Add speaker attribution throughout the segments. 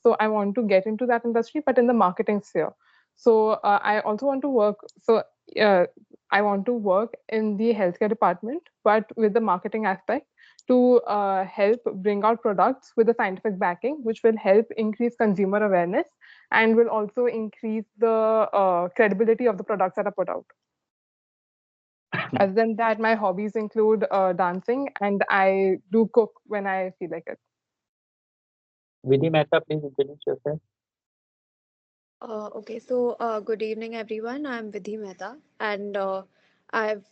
Speaker 1: So I want to get into that industry, but in the marketing sphere. So I also want to work. So uh, I want to work in the healthcare department, but with the marketing aspect to help bring out products with a scientific backing, which will help increase consumer awareness and will also increase the credibility of the products that are put out. Other than that, my hobbies include dancing, and I do cook when I feel like it.
Speaker 2: Vidhi Mehta, please introduce yourself.
Speaker 3: Okay, so good evening, everyone. I'm Vidhi Mehta, and I've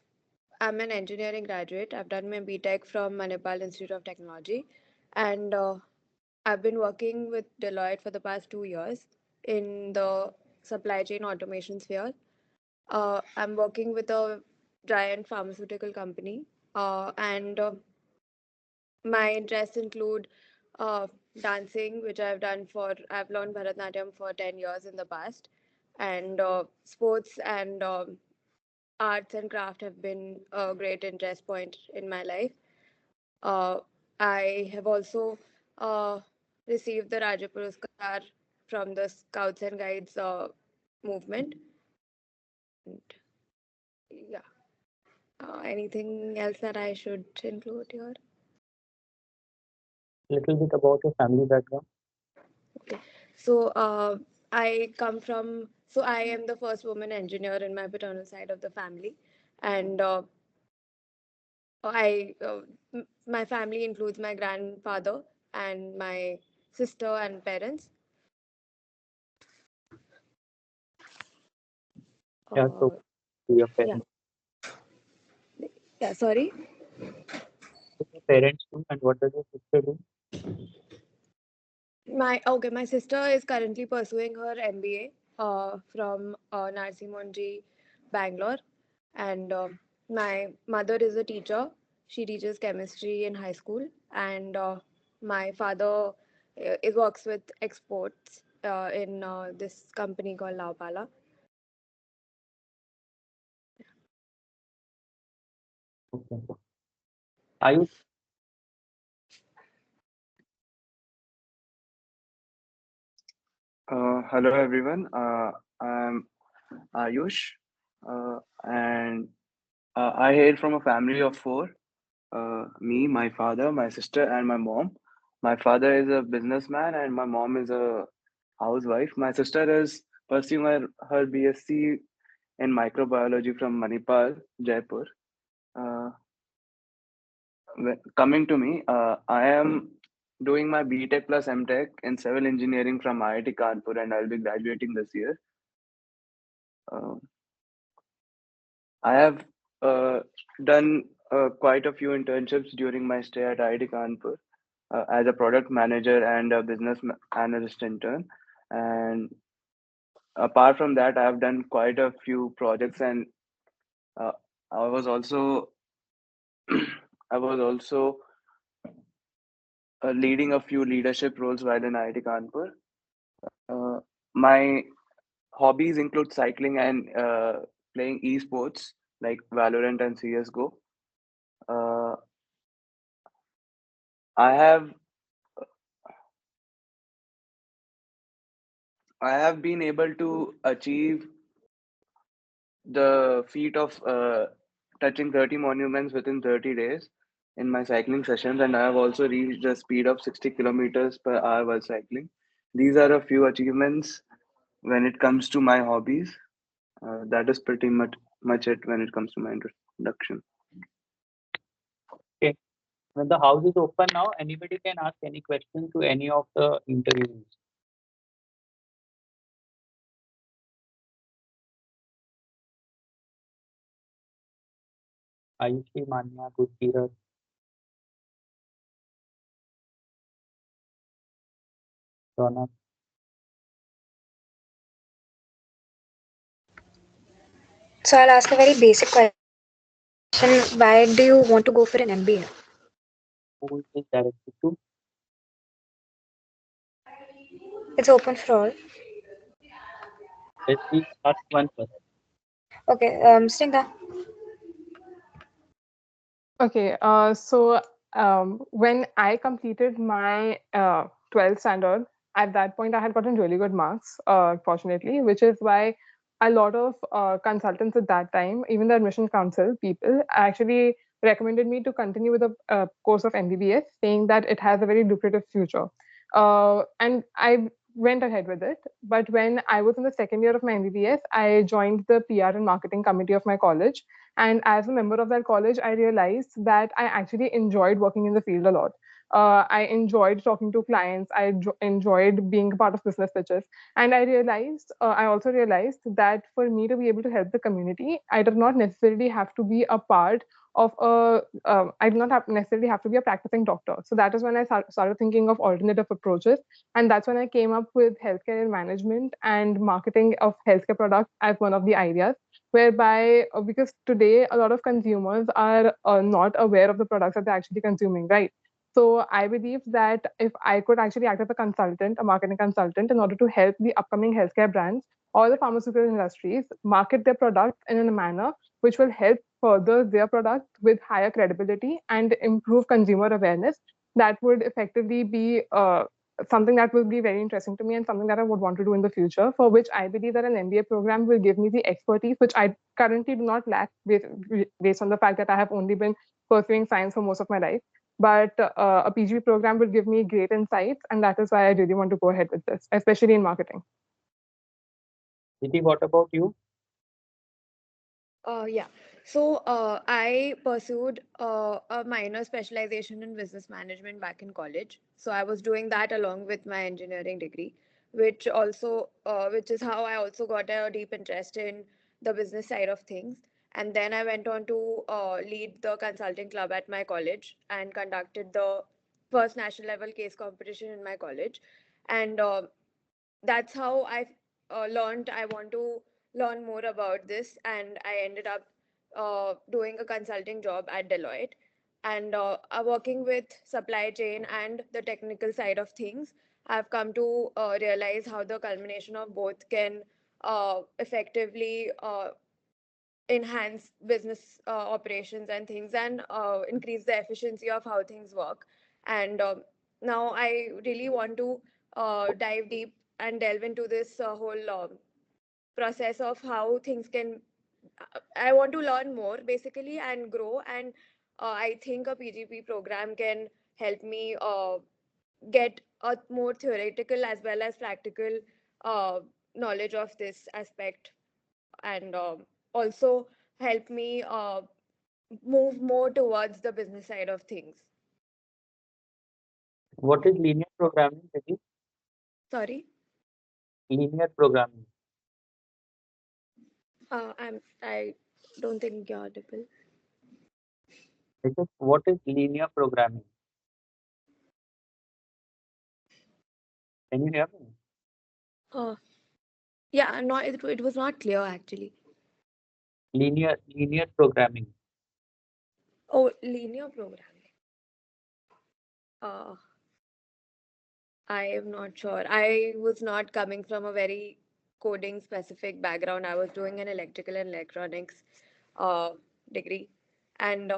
Speaker 3: I'm an engineering graduate. I've done my BTech from Manipal Institute of Technology, and I've been working with Deloitte for the past 2 years in the supply chain automation sphere. I'm working with a giant pharmaceutical company, and my interests include uh, dancing, which I've learned Bharatanatyam for 10 years in the past, and sports and arts and craft have been a great interest point in my life. Uh, I have also uh, received the Raja Puraskar from the Scouts and Guides movement. And yeah, anything else that I should include here?
Speaker 2: Little bit about your family background.
Speaker 3: Okay. So I am the first woman engineer in my paternal side of the family, and my family includes my grandfather and my sister and parents.
Speaker 2: Yeah, so
Speaker 3: Uh,
Speaker 2: to your
Speaker 3: yeah,
Speaker 2: parents,
Speaker 3: yeah. Sorry.
Speaker 2: to your parents too, and what does your sister do?
Speaker 3: My sister is currently pursuing her MBA from Narsi Monji, Bangalore, and my mother is a teacher. She teaches chemistry in high school, and my father works with exports in this company called Laupala.
Speaker 2: Okay. Are you
Speaker 4: Hello everyone. I'm Ayush, and I hail from a family of four. Me, my father, my sister, and my mom. My father is a businessman, and my mom is a housewife. My sister is pursuing her BSc in microbiology from Manipal, Jaipur. Uh, Coming to me, I am doing my BTech plus MTech in civil engineering from IIT Kanpur, and I'll be graduating this year. Uh, I have done quite a few internships during my stay at IIT Kanpur as a product manager and a analyst intern. And apart from that, I have done quite a few projects, and uh, I was also I was also leading a few leadership roles while in IIT Kanpur. My hobbies include cycling and playing esports like Valorant and CS:GO. Uh, I have I have been able to achieve the feat of touching 30 monuments within 30 days in my cycling sessions, and I have also reached a speed of 60 kilometers per hour while cycling. These are a few achievements when it comes to my hobbies. That is pretty much it when it comes to my introduction.
Speaker 2: okay? When the house is open now, anybody can ask any question to any of the interviewees. Ayushi, Manya, Gurkirat, Ronak.
Speaker 5: So I'll ask a very basic question. Why do you want to go for an MBA?
Speaker 2: Who is directed to?
Speaker 5: It's open for all.
Speaker 2: Let's see, ask one first.
Speaker 5: Okay, Sneha.
Speaker 1: Okay, so when I completed my 12th standard, at that point I had gotten really good marks, fortunately, which is why a lot of consultants at that time, even the admission council people, actually recommended me to continue with a course of MBBS, saying that it has a very lucrative future. And I went ahead with it. But when I was in the second year of my MBBS, I joined the PR and marketing committee of my college. And as a member of that college, I realized that I actually enjoyed working in the field a lot. I enjoyed talking to clients. I enjoyed being a part of business pitches. And I also realized that for me to be able to help the community, I did not necessarily have to be a part of a, I did not necessarily have to be a practicing doctor. So that is when I started thinking of alternative approaches. And that's when I came up with healthcare management and marketing of healthcare products as one of the ideas. Whereby, because today a lot of consumers are not aware of the products that they're actually consuming, right? So I believe that if I could actually act as a consultant, a marketing consultant, in order to help the upcoming healthcare brands or the pharmaceutical industries market their products in a manner which will help further their product with higher credibility and improve consumer awareness, that would effectively be something that will be very interesting to me and something that I would want to do in the future, for which I believe that an MBA program will give me the expertise, which I currently do not lack based on the fact that I have only been pursuing science for most of my life. But a PGP program will give me great insights, and that is why I really want to go ahead with this, especially in marketing.
Speaker 2: Didi, what about you?
Speaker 3: Yeah. So I pursued a minor specialization in business management back in college. So I was doing that along with my engineering degree, which is how I also got a deep interest in the business side of things. And then I went on to lead the consulting club at my college and conducted the first national level case competition in my college. And that's how I learned I want to learn more about this, and I ended up doing a consulting job at Deloitte and working with supply chain and the technical side of things. I've come to realize how the culmination of both can effectively enhance business operations and things and increase the efficiency of how things work. And now I really want to dive deep and delve into this whole process of how things can. I want to learn more basically and grow. And I think a PGP program can help me get a more theoretical as well as practical knowledge of this aspect, and also help me move more towards the business side of things.
Speaker 2: What is linear programming, Didi?
Speaker 3: Sorry,
Speaker 2: Linear programming.
Speaker 3: I don't think you're audible.
Speaker 2: What is linear programming? Can you hear me?
Speaker 3: Uh, yeah, not it was not clear actually.
Speaker 2: Linear programming.
Speaker 3: Oh, linear programming. Uh, I am not sure. I was not coming from a very coding specific background. I was doing an electrical and electronics uh, degree, and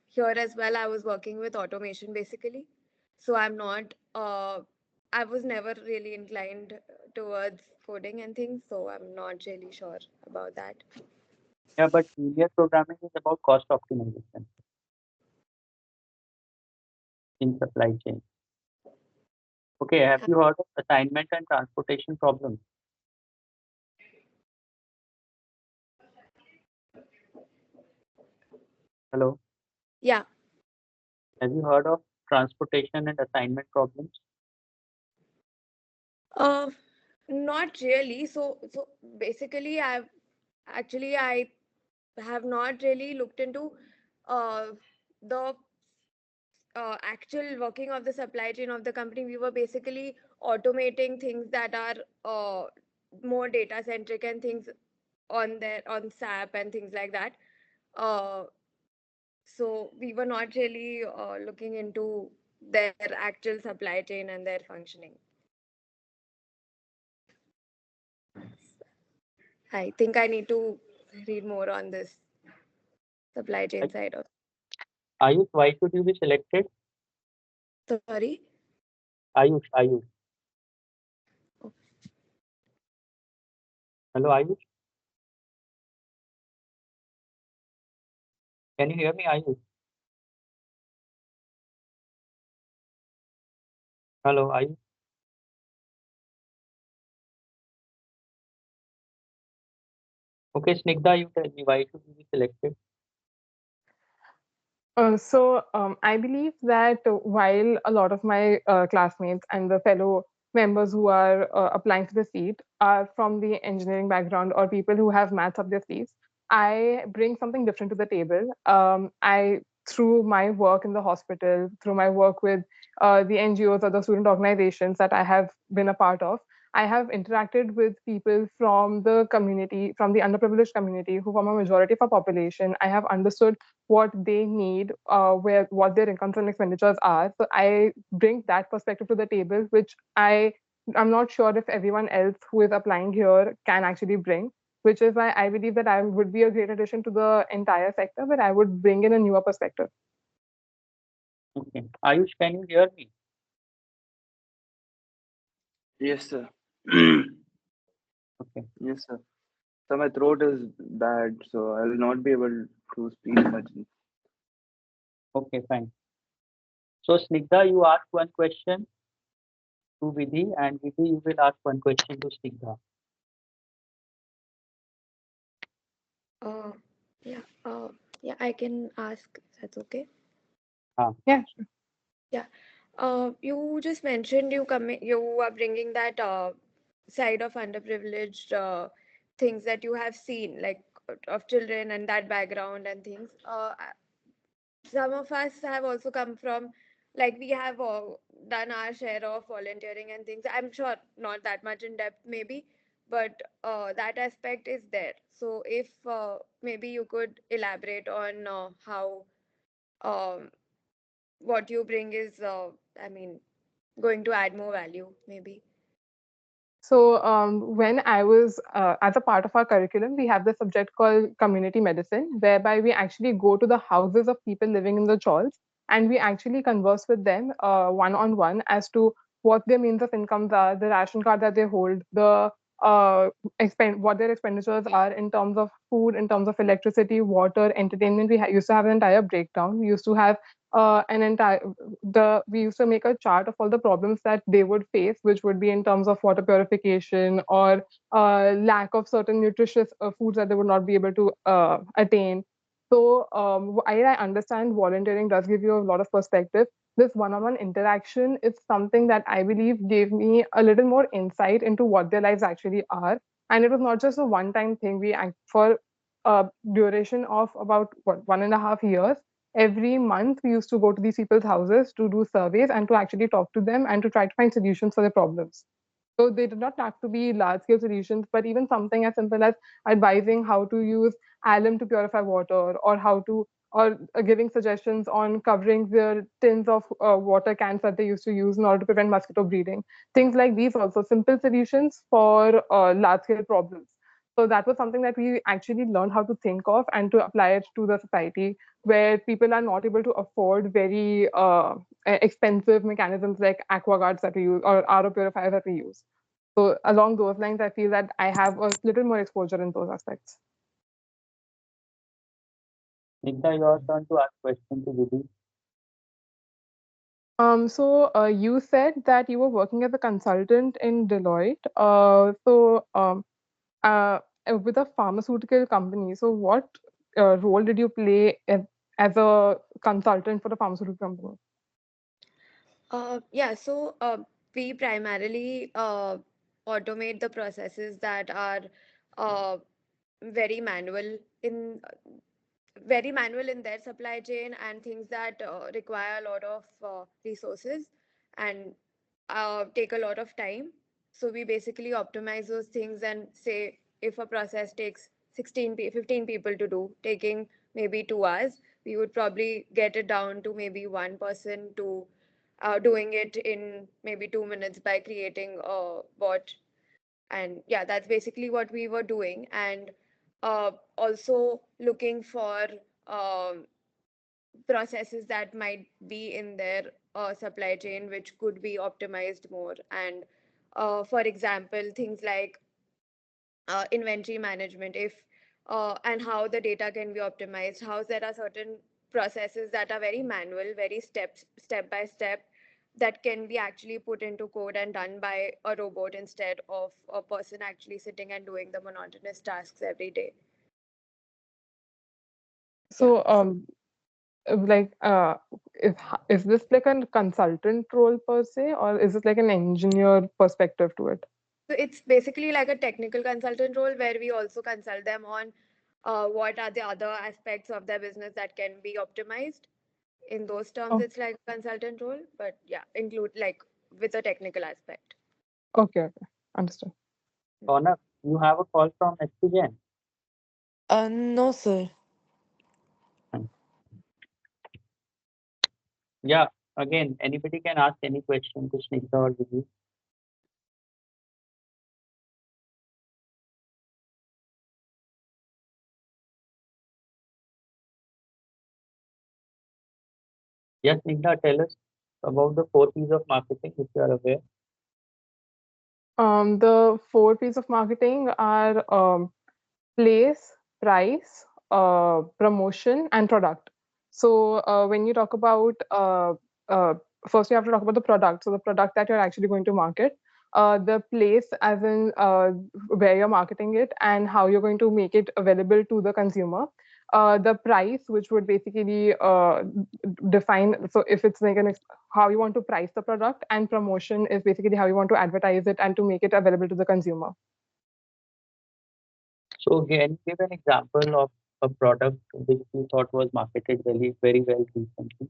Speaker 3: here as well I was working with automation basically. So I'm not I was never really inclined towards coding and things, so I'm not really sure about that.
Speaker 2: Yeah, but linear programming is about cost optimization in supply chain. Okay, have you heard of assignment and transportation problems? Hello,
Speaker 3: Yeah.
Speaker 2: have you heard of transportation and assignment problems?
Speaker 3: uh Not really. So basically I have not really looked into uh the actual working of the supply chain of the company. We were basically automating things that are more data centric and things on SAP and things like that. Uh, so we were not really looking into their actual supply chain and their functioning. I think I need to read more on this supply chain side of.
Speaker 2: Ayush, why should you be selected?
Speaker 3: Sorry.
Speaker 2: Ayush. Hello, Ayush. Can you hear me, Ayush? Hello, Ayush. Okay, Snigdha, you tell me why should you be selected?
Speaker 1: I believe that while a lot of my classmates and the fellow members who are applying for the seat are from the engineering background or people who have maths up their sleeves, I bring something different to the table. Through my work in the hospital, through my work with the NGOs or the student organizations that I have been a part of, I have interacted with people from the community, from the underprivileged community, who form a majority of our population. I have understood what they need, where what their incomes and expenditures are. So I bring that perspective to the table, which I'm not sure if everyone else who is applying here can actually bring. Which is why I believe that I would be a great addition to the entire sector, but I would bring in a newer perspective.
Speaker 2: Okay. Ayush, can you hear me?
Speaker 4: Yes, sir.
Speaker 2: Okay.
Speaker 4: Yes, sir. So my throat is bad, so I will not be able to speak much.
Speaker 2: Okay, fine. So, Snigdha, you ask one question to Vidhi, and Vidhi, you will ask one question to Snigdha.
Speaker 3: Uh, yeah, yeah, I can ask. That's okay.
Speaker 2: Ah,
Speaker 1: Yeah.
Speaker 3: Yeah. You just mentioned you are bringing that side of underprivileged things that you have seen, like of children and that background and things. Some of us have also come from, like we have done our share of volunteering and things. I'm sure not that much in depth, maybe, but that aspect is there. So if maybe you could elaborate on how um, what you bring is, I mean, going to add more value, maybe.
Speaker 1: When I was, as a part of our curriculum, we have the subject called community medicine, whereby we actually go to the houses of people living in the chawls and we actually converse with them one on one as to what their means of incomes are, the ration card that they hold, what their expenditures are in terms of food, in terms of electricity, water, entertainment. Used to have an entire breakdown. We used to have an entire we used to make a chart of all the problems that they would face, which would be in terms of water purification or lack of certain nutritious foods that they would not be able to attain. I understand volunteering does give you a lot of perspective. This one-on-one interaction is something that I believe gave me a little more insight into what their lives actually are. And it was not just a one-time thing. For a duration of about 1.5 years, every month we used to go to these people's houses to do surveys and to actually talk to them and to try to find solutions for their problems. So they did not have to be large scale solutions, but even something as simple as advising how to use alum to purify water, or giving suggestions on covering their tins of water cans that they used to use in order to prevent mosquito breeding. Things like these, also simple solutions for large scale problems. So that was something that we actually learned how to think of and to apply it to the society where people are not able to afford very expensive mechanisms like aquaguards that we use or RO purifiers that we use. So along those lines, I feel that I have a little more exposure in those aspects.
Speaker 2: Snigdha, your turn to ask question to Vidhi.
Speaker 1: You said that you were working as a consultant in Deloitte. Uh, with a pharmaceutical company. So, what role did you play as a consultant for a pharmaceutical company?
Speaker 3: Yeah, so we primarily automate the processes that are uh, very manual in their supply chain, and things that require a lot of resources and take a lot of time. So we basically optimize those things and say if a process takes 15 people to do, taking maybe 2 hours, we would probably get it down to maybe one person to doing it in maybe 2 minutes by creating a bot. And yeah, that's basically what we were doing. And also looking for um, processes that might be in their supply chain which could be optimized more. And for example, things like inventory management, if and how the data can be optimized, how there are certain processes that are very manual, very step by step, that can be actually put into code and done by a robot instead of a person actually sitting and doing the monotonous tasks every day. Yeah,
Speaker 1: So, like, is is this like a consultant role per se, or is it like an engineer perspective to it?
Speaker 3: so it's basically like a technical consultant role where we also consult them on what are the other aspects of their business that can be optimized. In those terms,
Speaker 1: Oh,
Speaker 3: it's like a consultant role, but yeah, include like with a technical aspect.
Speaker 1: okay, okay, understood.
Speaker 2: Ronak, you have a call from SPJN.
Speaker 6: No, sir.
Speaker 2: Yeah, again, anybody can ask any question to Snigdha or Vidhi. Yes, Snigdha, tell us about the 4 P's of marketing, if you are aware.
Speaker 1: The four P's of marketing are place, price, promotion, and product. So when you talk about uh, first, you have to talk about the product. So the product that you're actually going to market, the place, as in where you're marketing it, and how you're going to make it available to the consumer. The price, which would basically define. So if it's like how you want to price the product, and promotion is basically how you want to advertise it and to make it available to the consumer.
Speaker 2: So can you give an example of a product which you thought was marketed very well recently,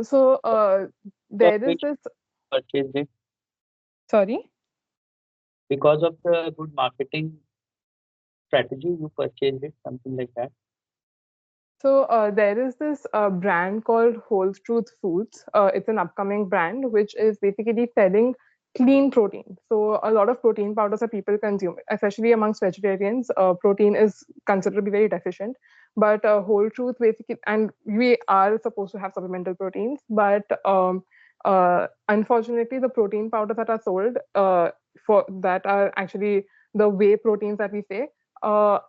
Speaker 1: So
Speaker 2: of
Speaker 1: there is
Speaker 2: which
Speaker 1: this.
Speaker 2: you purchased it
Speaker 1: Sorry.
Speaker 2: because of the good marketing strategy, you purchased it, something like that.
Speaker 1: So there is this brand called Whole Truth Foods. It's an upcoming brand which is basically selling clean protein. So a lot of protein powders that people consume, especially amongst vegetarians, protein is considered to be very deficient. But Whole Truth basically, and we are supposed to have supplemental proteins, but unfortunately, the protein powders that are sold for that are actually the whey proteins that we say,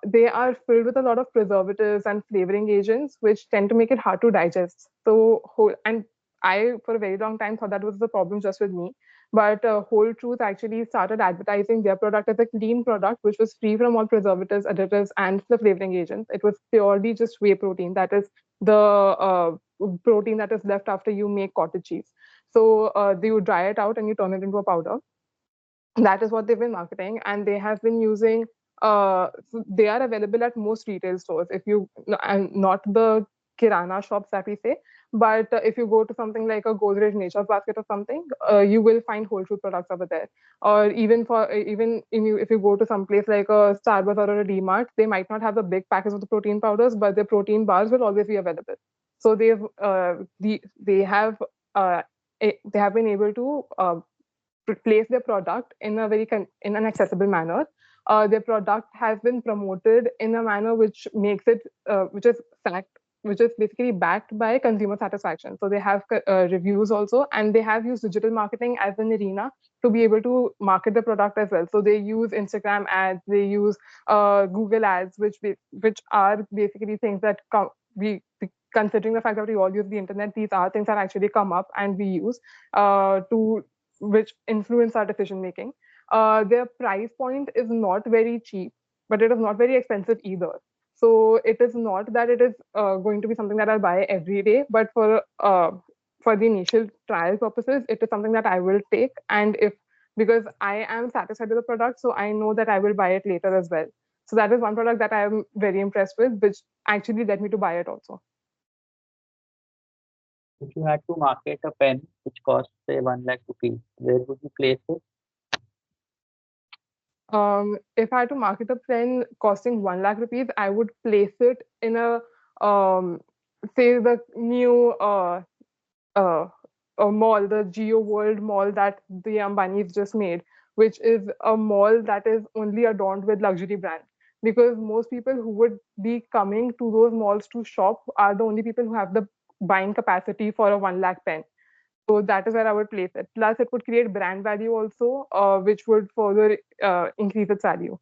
Speaker 1: they are filled with a lot of preservatives and flavoring agents, which tend to make it hard to digest. So, and I, for a very long time, thought that was the problem just with me. But Whole Truth actually started advertising their product as a clean product, which was free from all preservatives, additives, and the flavoring agents. It was purely just whey protein. That is the protein that is left after you make cottage cheese. So you dry it out and you turn it into a powder. That is what they've been marketing, and they have been using so they are available at most retail stores, if you, and not the kirana shops that we say, but if you go to something like a Godrej Nature's Basket or something, you will find Whole Food products over there. Or even for even if you go to some place like a Starbucks or a DMart, they might not have the big packets of the protein powders, but their protein bars will always be available. So they have they have been able to place their product in a in an accessible manner. Their product has been promoted in a manner which makes it which is basically backed by consumer satisfaction. So they have reviews also, and they have used digital marketing as an arena to be able to market the product as well. So they use Instagram ads, they use Google ads, which are basically things that considering the fact that we all use the internet, these are things that actually come up and we use to which influence our decision making. Their price point is not very cheap, but it is not very expensive either. So it is not that it is going to be something that I'll buy every day, but for the initial trial purposes, it is something that I will take. And if because I am satisfied with the product, so I know that I will buy it later as well. So that is one product that I am very impressed with, which actually led me to buy it also.
Speaker 2: If you had to market a pen which costs say 1 lakh rupees, where would you place it?
Speaker 1: If I had to market a pen costing 1 lakh rupees, I would place it in a say the new uh, a mall, the Geo World Mall that the Ambanis just made, which is a mall that is only adorned with luxury brands. Because most people who would be coming to those malls to shop are the only people who have the buying capacity for a 1 lakh pen. So that is where I would place it. Plus, it would create brand value also, which would further increase its value.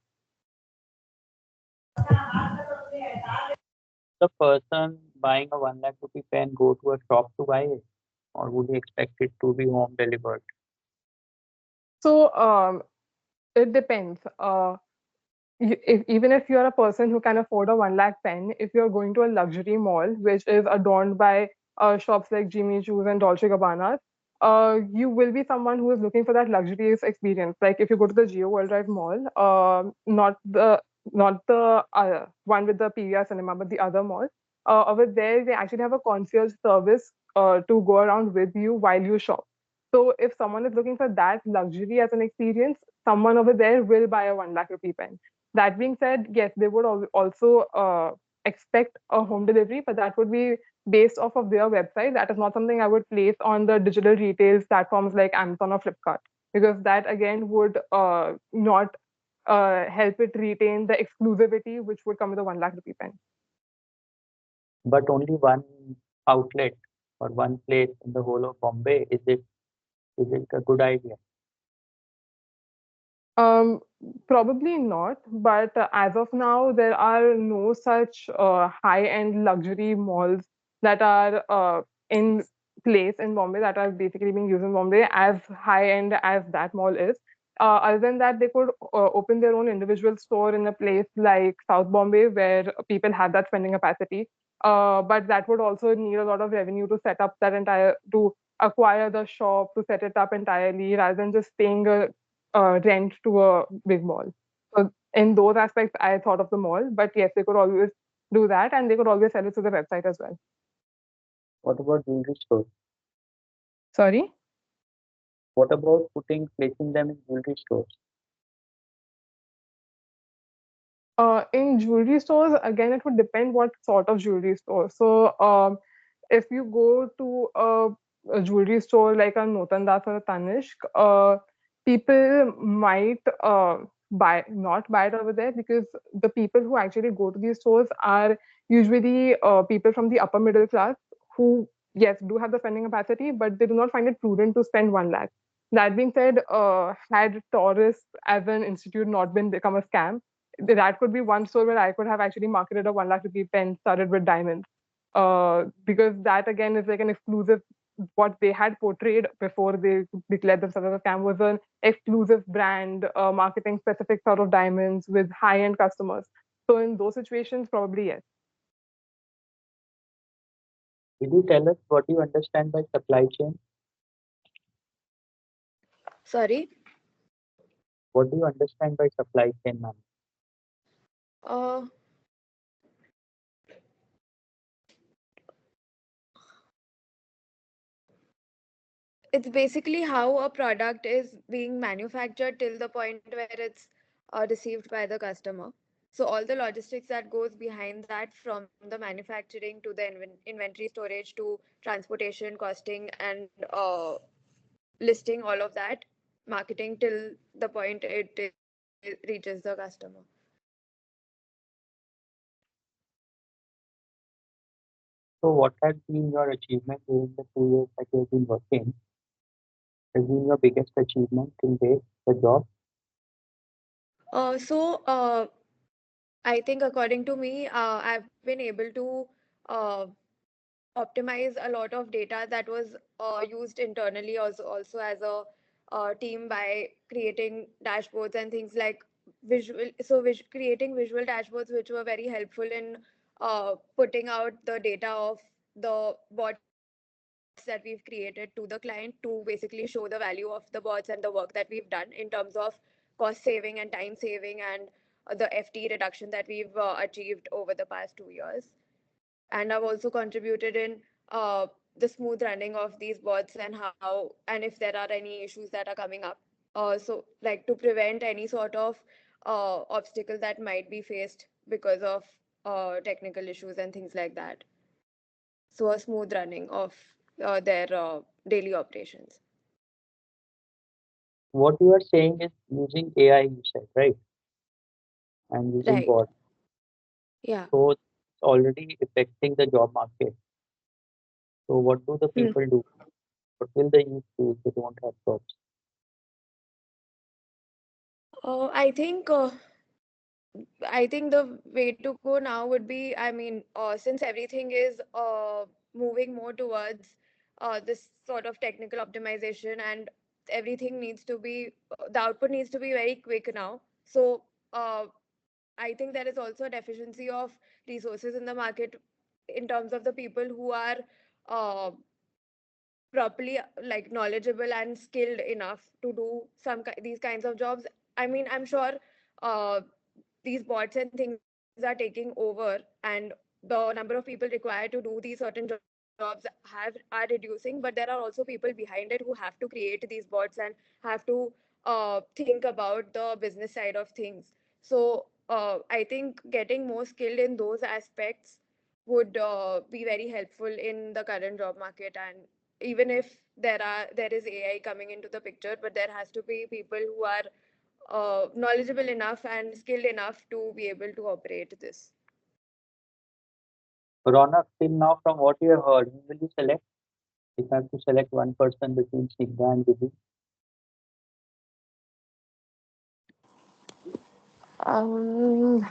Speaker 2: The person buying a 1 lakh rupee pen go to a shop to buy it, or would he expect it to be home delivered?
Speaker 1: So it depends. Even if you're a person who can afford a 1 lakh pen, if you're going to a luxury mall, which is adorned by shops like Jimmy Choo's and Dolce Gabbana, you will be someone who is looking for that luxurious experience. Like if you go to the Geo World Drive Mall, not the one with the PVR cinema, but the other mall. Over there, they actually have a concierge service to go around with you while you shop. So if someone is looking for that luxury as an experience, someone over there will buy a 1 lakh rupee pen. That being said, yes, they would also expect a home delivery, but that would be based off of their website. That is not something I would place on the digital retail platforms like Amazon or Flipkart, because that again would not help it retain the exclusivity which would come with a 1 lakh rupee pen.
Speaker 2: But only one outlet or one place in the whole of Bombay, is it a good idea?
Speaker 1: Um, Probably not, but as of now, there are no such high-end luxury malls that are in place in Bombay that are basically being used in Bombay as high-end as that mall is. Other than that, they could open their own individual store in a place like South Bombay where people have that spending capacity. But that would also need a lot of revenue to set up that entire, to acquire the shop, to set it up entirely, rather than just paying a rent to a big mall. So in those aspects, I thought of the mall, but yes, they could always do that, and they could always sell it to the website as well.
Speaker 2: What about jewelry stores?
Speaker 1: Sorry.
Speaker 2: What about placing them in jewelry stores?
Speaker 1: In jewelry stores, again, it would depend what sort of jewelry store. So, if you go to a jewelry store like a Notandas or a Tanishq, people might not buy it over there, because the people who actually go to these stores are usually people from the upper middle class who, yes, do have the spending capacity, but they do not find it prudent to spend 1 lakh. That being said, had Taurus as an institute not been become a scam, that could be one store where I could have actually marketed a 1 lakh rupee pen studded with diamonds. Because that again is like an exclusive. What they had portrayed before they declared themselves as a scam was an exclusive brand, marketing specific sort of diamonds with high end customers. So in those situations, probably yes.
Speaker 2: Will you tell us what you understand by supply chain?
Speaker 3: Sorry.
Speaker 2: What do you understand by supply chain, ma'am?
Speaker 3: Uh, it's basically how a product is being manufactured till the point where it's received by the customer. So all the logistics that goes behind that, from the manufacturing to the inventory storage to transportation, costing, and listing, all of that, marketing till the point it reaches the customer.
Speaker 2: So what has been your achievement during the 2 years that you have been working? Has been your biggest achievement till date, the job?
Speaker 3: So I think, according to me, I've been able to uh, optimize a lot of data that was used internally, also as a team, by creating dashboards and things like creating visual dashboards which were very helpful in putting out the data of the bots that we've created to the client, to basically show the value of the bots and the work that we've done in terms of cost saving and time saving, and the FT reduction that we've achieved over the past 2 years. And I've also contributed in the smooth running of these bots, and if there are any issues that are coming up. So, like, to prevent any sort of obstacle that might be faced because of technical issues and things like that. So, a smooth running of their daily operations.
Speaker 2: What you are saying is using AI, you said, right? And using
Speaker 3: Right.
Speaker 2: bots.
Speaker 3: Yeah.
Speaker 2: So it's already affecting the job market. So what do the
Speaker 3: Hmm.
Speaker 2: people do? What will the youth do if they don't have jobs?
Speaker 3: I think the way to go now would be, since everything is moving more towards this sort of technical optimization, and everything needs to be, the output needs to be very quick now. So uh, I think there is also a deficiency of resources in the market in terms of the people who are uh, properly like knowledgeable and skilled enough to do these kinds of jobs. I'm sure uh, these bots and things are taking over, and the number of people required to do these certain jobs are reducing, but there are also people behind it who have to create these bots and have to think about the business side of things. So I think getting more skilled in those aspects would be very helpful in the current job market. And even if there is AI coming into the picture, but there has to be people who are knowledgeable enough and skilled enough to be able to operate this.
Speaker 2: Ronak, till now, from what you have heard, who will you select? If you have to select one person between Snigdha and Vidhi,
Speaker 6: Um,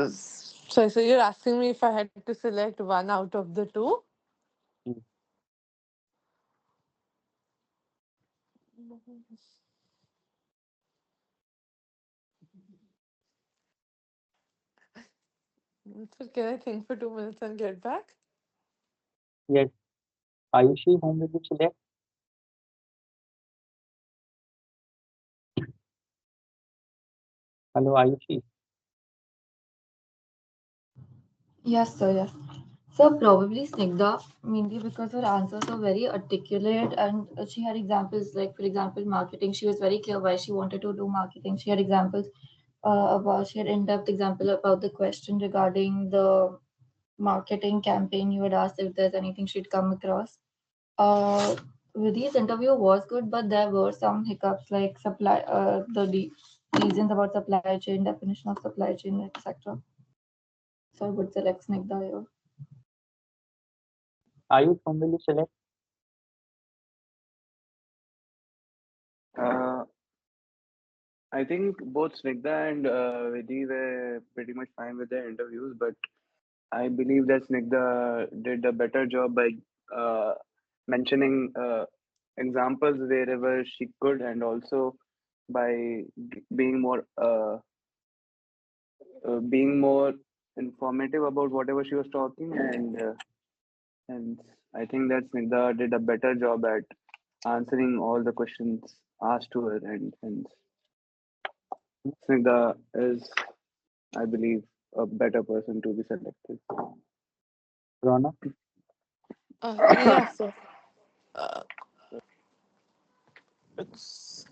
Speaker 6: so you're asking me if I had to select one out of the two?
Speaker 2: hmm,
Speaker 6: So can I think for 2 minutes and get back?
Speaker 2: yes, Ayushi, whom will you select? Hello, Ayushi.
Speaker 7: Yes, sir, yes. So probably Snigdha, mainly because her answers are very articulate and she had examples like, for example, marketing. She was very clear why she wanted to do marketing. She had examples she had in-depth example about the question regarding the marketing campaign. You had asked if there's anything she'd come across. Uh, Vidhi's interview was good, but there were some hiccups like reasons about supply chain, definition of supply chain, etc. So I would select Snigdha here.
Speaker 2: Ayush, whom will you select?
Speaker 4: Uh, I think both Snigdha and Vidhi were pretty much fine with their interviews, but I believe that Snigdha did a better job by uh, mentioning examples wherever she could, and also by being more informative about whatever she was talking, and I think that Snigdha did a better job at answering all the questions asked to her, and Snigdha is, I believe, a better person to be selected.
Speaker 2: Ronak?
Speaker 6: Yeah,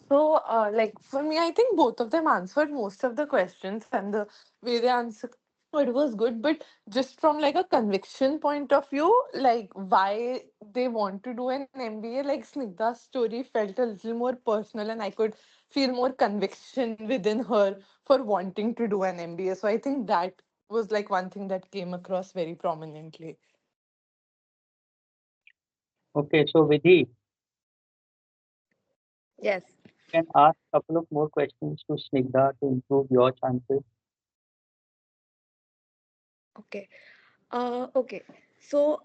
Speaker 6: so uh, like for me, I think both of them answered most of the questions, and the way they answered it was good. But just from like a conviction point of view, like why they want to do an MBA, like Snigdha's story felt a little more personal, and I could feel more conviction within her for wanting to do an MBA. So I think that was like one thing that came across very prominently.
Speaker 2: Okay, so Vidhi,
Speaker 3: Yes.
Speaker 2: can ask a couple of more questions to Snigdha to improve your chances.
Speaker 3: Okay. Okay. So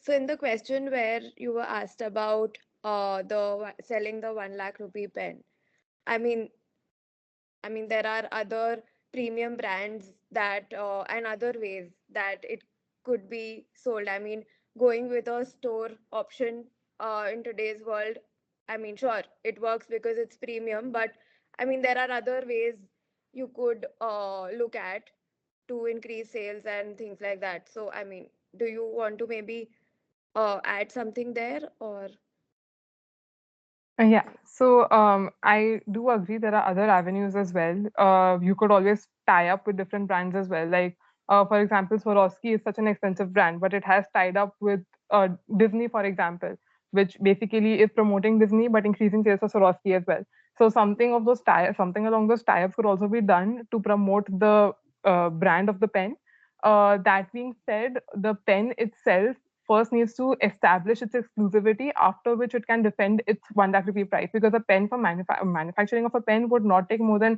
Speaker 3: so in the question where you were asked about selling the 1 lakh rupee pen, I mean, there are other premium brands that and other ways that it could be sold. Going with a store option in today's world, sure, it works because it's premium, but there are other ways you could look at to increase sales and things like that. So, do you want to maybe add something there, or?
Speaker 1: Yeah, so I do agree there are other avenues as well. You could always tie up with different brands as well. Like, for example, Swarovski is such an expensive brand, but it has tied up with Disney, for example, which basically is promoting Disney but increasing sales of Swarovski as well. So something along those tie-ups could also be done to promote the brand of the pen. That being said, the pen itself first needs to establish its exclusivity, after which it can defend its 1 lakh rupee price. Because a pen for manufacturing of a pen would not take more than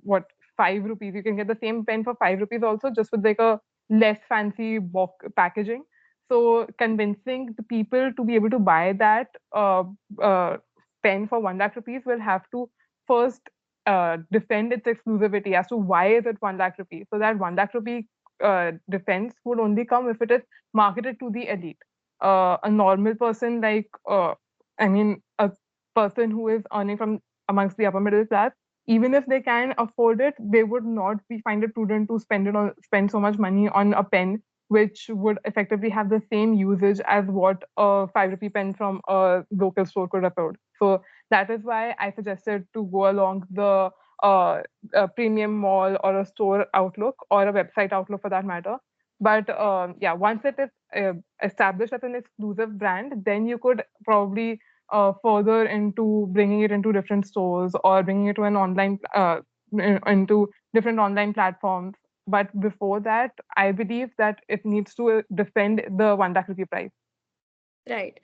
Speaker 1: what 5 rupees. You can get the same pen for 5 rupees also, just with like a less fancy packaging. So convincing the people to be able to buy that uh, pen for 1 lakh rupees will have to first defend its exclusivity as to why is it 1 lakh rupees. So that 1 lakh rupee defense would only come if it is marketed to the elite. A normal person, like I mean, a person who is earning from amongst the upper middle class, even if they can afford it, they would not be find it prudent to spend so much money on a pen which would effectively have the same usage as what a 5 rupee pen from a local store could afford. So that is why I suggested to go along the a premium mall or a store outlook or a website outlook for that matter. But yeah, once it is established as an exclusive brand, then you could probably further into bringing it into different stores or bringing it to an online into different online platforms. But before that, I believe that it needs to defend the 1 lakh rupee price.
Speaker 3: Right.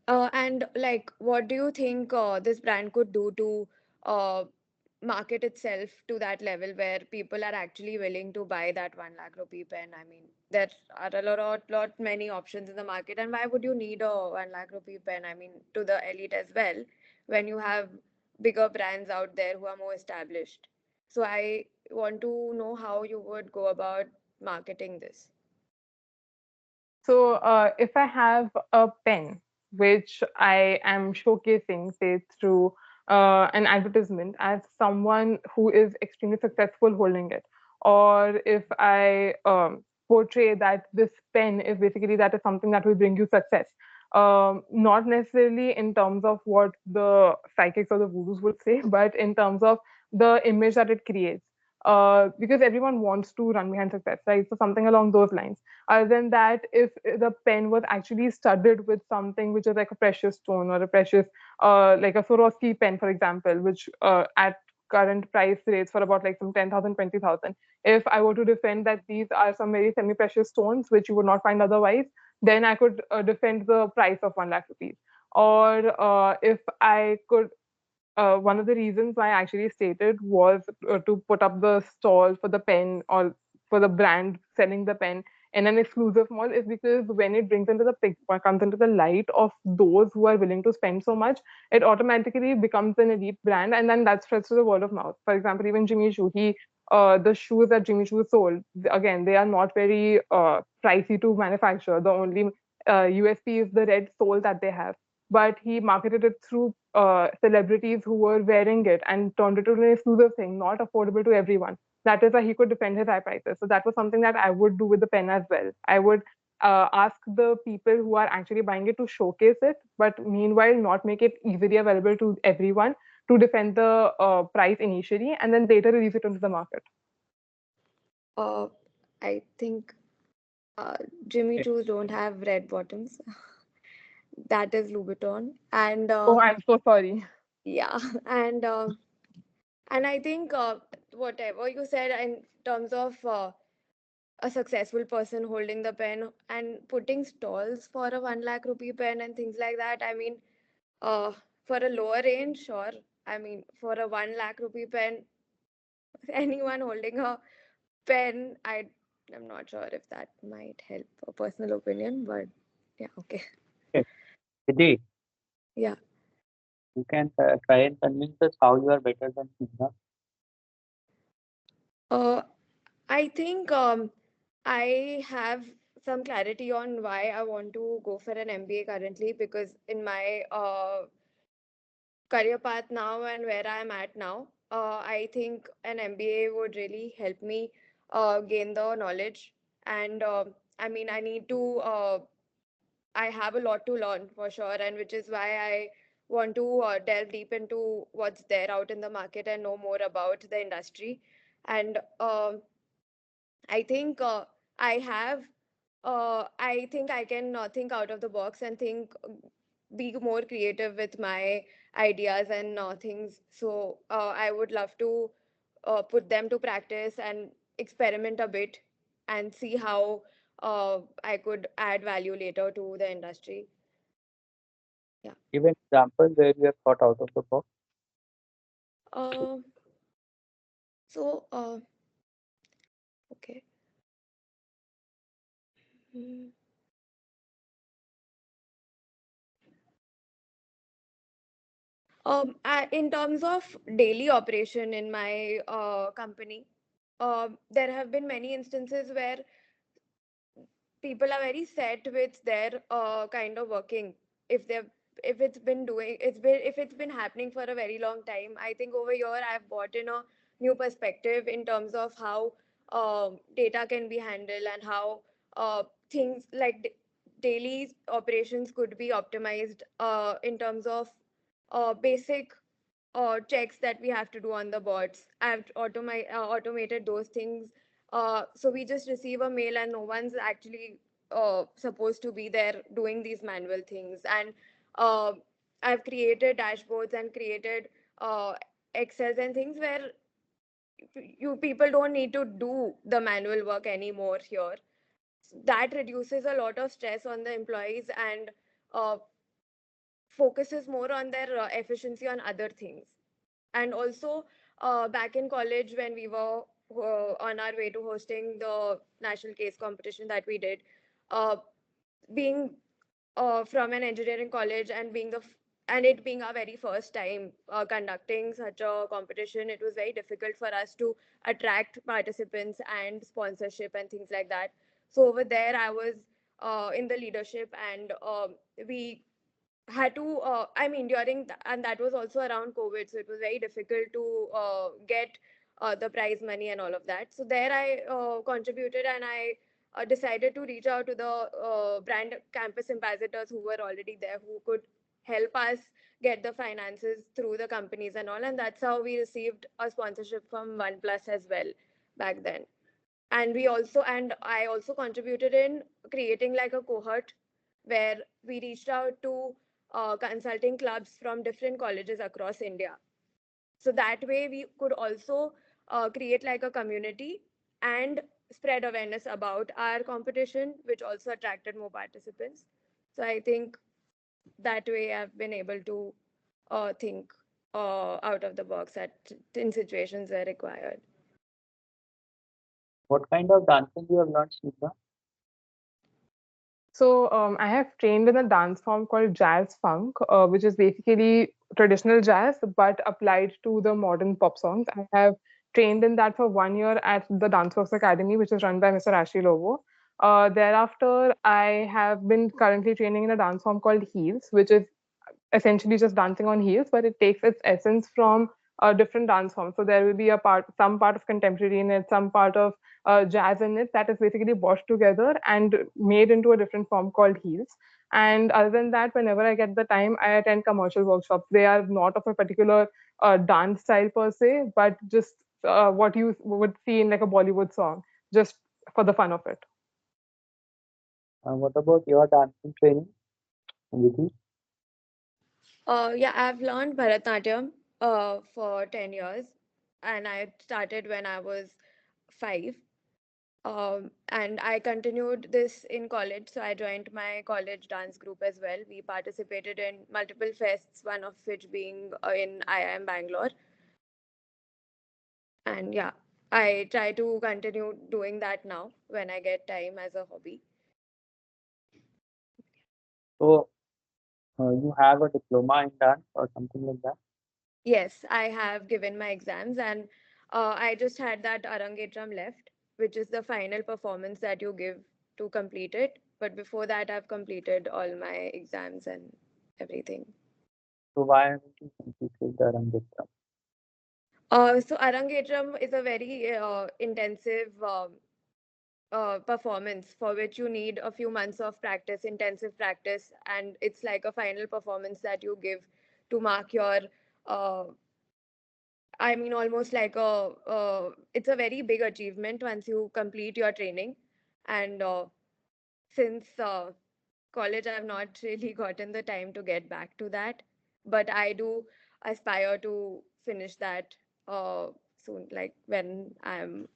Speaker 3: And like, what do you think this brand could do to uh, market itself to that level where people are actually willing to buy that 1 lakh rupee pen? I mean, there are a lot many options in the market, and why would you need a 1 lakh rupee pen? I mean, to the elite as well, when you have bigger brands out there who are more established. So I want to know how you would go about marketing this.
Speaker 1: So, if I have a pen which I am showcasing, say through an advertisement as someone who is extremely successful holding it, or if I portray that this pen is basically that is something that will bring you success, not necessarily in terms of what the psychics or the gurus would say, but in terms of the image that it creates. Because everyone wants to run behind success, right? So something along those lines. Other than that, if the pen was actually studded with something which is like a precious stone or a precious, like a Swarovski pen, for example, which at current price rates for about like some 10,000, 20,000. If I were to defend that these are some very semi-precious stones which you would not find otherwise, then I could defend the price of 1 lakh rupees. Or if I could one of the reasons why I actually stated was to put up the stall for the pen or for the brand selling the pen in an exclusive mall is because when it brings into the comes into the light of those who are willing to spend so much, it automatically becomes an elite brand, and then that spreads to the word of mouth. For example, even Jimmy Choo, the shoes that Jimmy Choo sold, again, they are not very pricey to manufacture. The only USP is the red sole that they have, but he marketed it through celebrities who were wearing it and turned it into an exclusive thing, not affordable to everyone. That is why he could defend his high prices. So that was something that I would do with the pen as well. I would ask the people who are actually buying it to showcase it, but meanwhile not make it easily available to everyone to defend the price initially and then later release it into the market.
Speaker 3: Uh, I think Jimmy
Speaker 2: Okay.
Speaker 3: Choo's don't have red bottoms. That is Louboutin, and
Speaker 1: Oh, I'm so sorry.
Speaker 3: yeah, and I think whatever you said in terms of a successful person holding the pen and putting stalls for a 1 lakh rupee pen and things like that. I mean, uh, for a lower range, sure. I mean, for a 1 lakh rupee pen, anyone holding a pen, I'm not sure if that might help a personal opinion, but yeah, okay.
Speaker 2: Okay. Vidhi,
Speaker 3: Yeah.
Speaker 2: you can try and convince us how you are better than Snigdha.
Speaker 3: Uh, I think I have some clarity on why I want to go for an MBA currently because in my career path now and where I am at now, I think an MBA would really help me gain the knowledge. And I mean, I have a lot to learn for sure, and which is why I want to delve deep into what's there out in the market and know more about the industry. And I think I think I can think out of the box and be more creative with my ideas and things. So I would love to put them to practice and experiment a bit and see how I could add value later to the industry. Yeah.
Speaker 2: Give an example where you have thought out of the box.
Speaker 3: Uh, so, okay. Hmm. In terms of daily operation in my company, there have been many instances where people are very set with their kind of working. If they've if it's been doing it's been if it's been happening for a very long time, I think over here I've brought in a new perspective in terms of how data can be handled and how things like daily operations could be optimized in terms of basic checks that we have to do on the bots. I've automated those things. So we just receive a mail and no one's actually supposed to be there doing these manual things. And uh, I've created dashboards and created Excels and things where you people don't need to do the manual work anymore here. That reduces a lot of stress on the employees and uh, focuses more on their efficiency on other things. And also, back in college, when we were on our way to hosting the national case competition that we did, uh, being from an engineering college and and it being our very first time conducting such a competition, it was very difficult for us to attract participants and sponsorship and things like that. So over there, I was in the leadership, and we had to and that was also around COVID, so it was very difficult to get the prize money and all of that. So there I contributed, and I decided to reach out to the brand campus ambassadors who were already there, who could help us get the finances through the companies and all, and that's how we received a sponsorship from OnePlus as well back then. And I also contributed in creating like a cohort where we reached out to consulting clubs from different colleges across India. So that way we could also create like a community and spread awareness about our competition, which also attracted more participants. So I think that way I've been able to think out of the box in situations where required.
Speaker 2: What kind of dancing you have learned, Snigdha?
Speaker 1: So I have trained in a dance form called jazz funk, which is basically traditional jazz but applied to the modern pop songs. I have trained in that for 1 year at the Danceworks Academy, which is run by Mr. Ashley Lobo. Thereafter, I have been currently training in a dance form called heels, which is essentially just dancing on heels, but it takes its essence from different dance forms. So there will be some part of contemporary in it, some part of jazz in it that is basically washed together and made into a different form called heels. And other than that, whenever I get the time, I attend commercial workshops. They are not of a particular dance style per se, but just what you would see in like a Bollywood song, just for the fun of it.
Speaker 2: What about your dancing training, Vidhi?
Speaker 3: Yeah, I've learned Bharatanatyam for 10 years, and I started when I was 5. And I continued this in college, so I joined my college dance group as well. We participated in multiple fests, one of which being in IIM Bangalore. And yeah, I try to continue doing that now when I get time as a hobby.
Speaker 2: So you have a diploma in dance or something like that?
Speaker 3: Yes, I have given my exams, and I just had that Arangetram left, which is the final performance that you give to complete it. But before that, I've completed all my exams and everything.
Speaker 2: So why haven't you completed the Rangitra?
Speaker 3: So Arangetram is a very intensive performance for which you need a few months of practice, intensive practice, and it's like a final performance that you give to mark your uh, almost like it's a very big achievement once you complete your training. And since college, I've not really gotten the time to get back to that. But I do aspire to finish that soon, like when I'm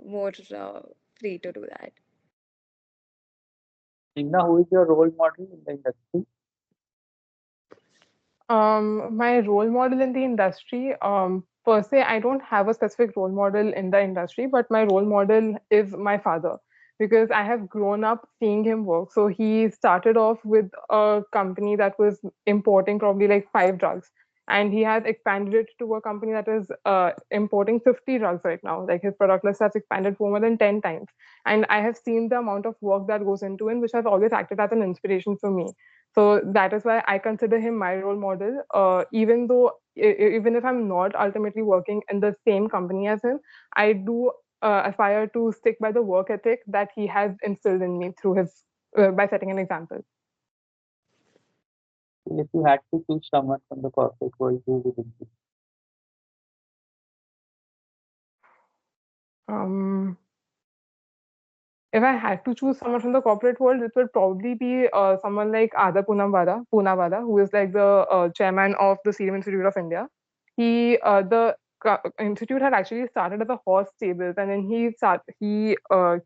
Speaker 3: more free to do that.
Speaker 2: Snigdha, who is your role model in the industry?
Speaker 1: My role model in the industry, per se, I don't have a specific role model in the industry, but my role model is my father because I have grown up seeing him work. So he started off with a company that was importing probably like 5 drugs, and he has expanded it to a company that is importing 50 drugs right now. Like his product list has expanded for more than 10 times. And I have seen the amount of work that goes into it, which has always acted as an inspiration for me. So that is why I consider him my role model. Even though, even if I'm not ultimately working in the same company as him, I do aspire to stick by the work ethic that he has instilled in me through his by setting an example.
Speaker 2: If you had to choose someone from the corporate world, who would it be?
Speaker 1: Um, if I had to choose someone from the corporate world, it would probably be someone like Adar Poonawala, who is like the chairman of the Serum Institute of India. The institute had actually started as a horse stables, and then he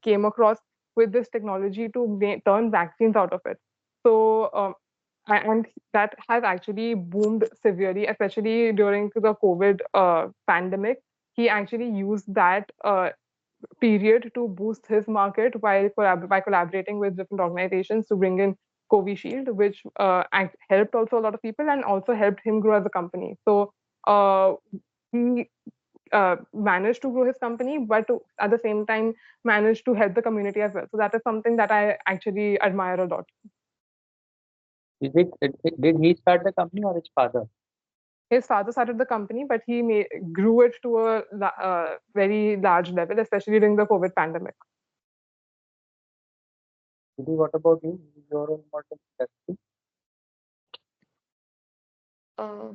Speaker 1: came across with this technology to turn vaccines out of it. So and that has actually boomed severely, especially during the COVID pandemic. He actually used that period to boost his market while by collaborating with different organizations to bring in Covishield, which helped also a lot of people and also helped him grow as a company. So uh, he managed to grow his company, but at the same time managed to help the community as well. So that is something that I actually admire a lot.
Speaker 2: Did he start the company or his father?
Speaker 1: His father started the company, but grew it to a very large level, especially during the COVID pandemic.
Speaker 2: Didi, what about you? Who is your role model in the industry?
Speaker 3: Uh,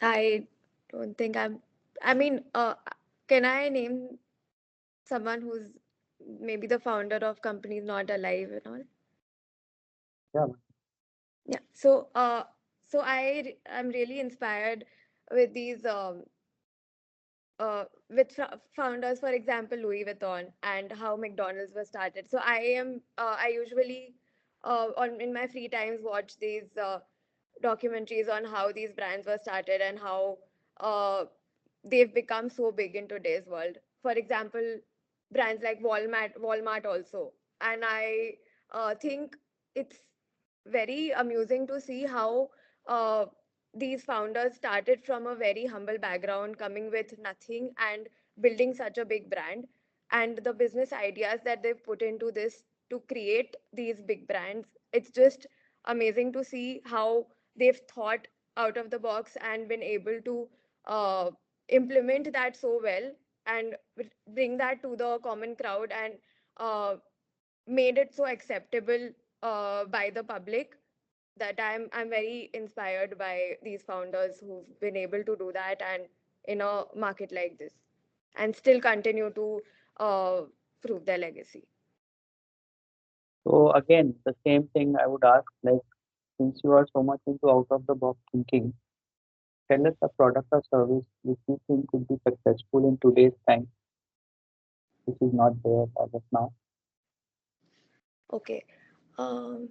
Speaker 3: I don't think I mean, can I name someone who's maybe the founder of companies not alive and all?
Speaker 2: Yeah,
Speaker 3: Yeah. So I'm really inspired with these founders, for example, Louis Vuitton and how McDonald's was started. So I usually on in my free times watch these documentaries on how these brands were started and how they've become so big in today's world. For example, brands like Walmart also, and I think it's very amusing to see how these founders started from a very humble background, coming with nothing and building such a big brand, and the business ideas that they've put into this to create these big brands. It's just amazing to see how they've thought out of the box and been able to uh, implement that so well and bring that to the common crowd and uh, made it so acceptable by the public that I'm very inspired by these founders who've been able to do that and in a market like this and still continue to uh, prove their legacy.
Speaker 2: so again, the same thing I would ask, like, since you are so much into out of the box thinking, tell us a product or service which you think could be successful in today's time, which is not there as of now.
Speaker 3: Okay. Um,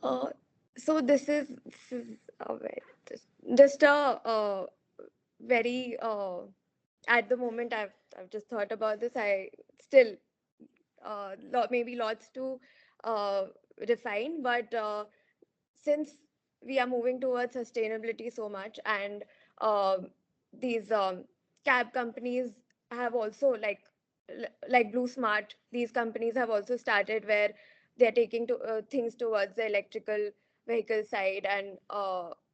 Speaker 3: uh, so just a very at the moment I've just thought about this. I still maybe lots to uh, refine, but since we are moving towards sustainability so much and these cab companies have also like Blue Smart, these companies have also started where they're taking things towards the electrical vehicle side and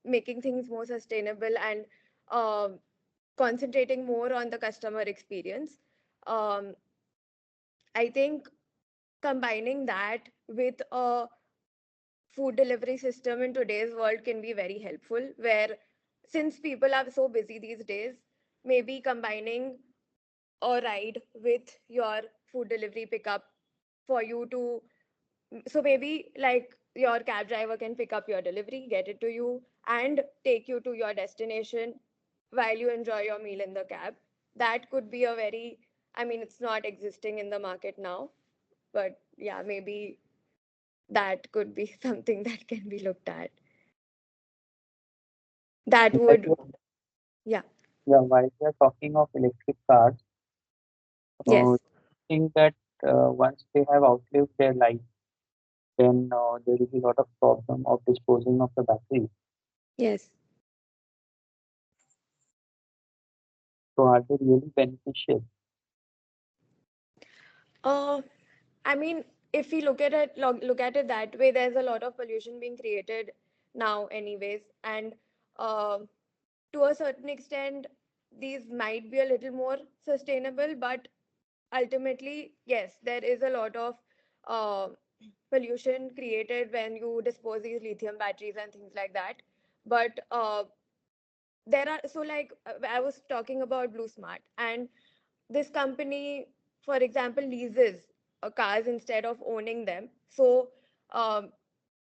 Speaker 3: making things more sustainable and um concentrating more on the customer experience. um, I think combining that with a food delivery system in today's world can be very helpful, where since people are so busy these days, maybe combining a ride with your food delivery pickup for you to, so maybe like your cab driver can pick up your delivery, get it to you, and take you to your destination while you enjoy your meal in the cab. That could be a very, I mean, it's not existing in the market now, but yeah, maybe that could be something that can be looked at. That
Speaker 2: In fact,
Speaker 3: would, yeah,
Speaker 2: yeah, while we are talking of electric cars,
Speaker 3: yes,
Speaker 2: I think that once they have outlived their life, then there will be a lot of problem of disposing of the batteries.
Speaker 3: yes.
Speaker 2: So are they really beneficial?
Speaker 3: Uh, I mean, if we look at it that way, there's a lot of pollution being created now, anyways, and uh, to a certain extent, these might be a little more sustainable, but ultimately, yes, there is a lot of uh, pollution created when you dispose these lithium batteries and things like that. But there are, so like I was talking about Blue Smart, and this company, for example, leases cars instead of owning them. So um,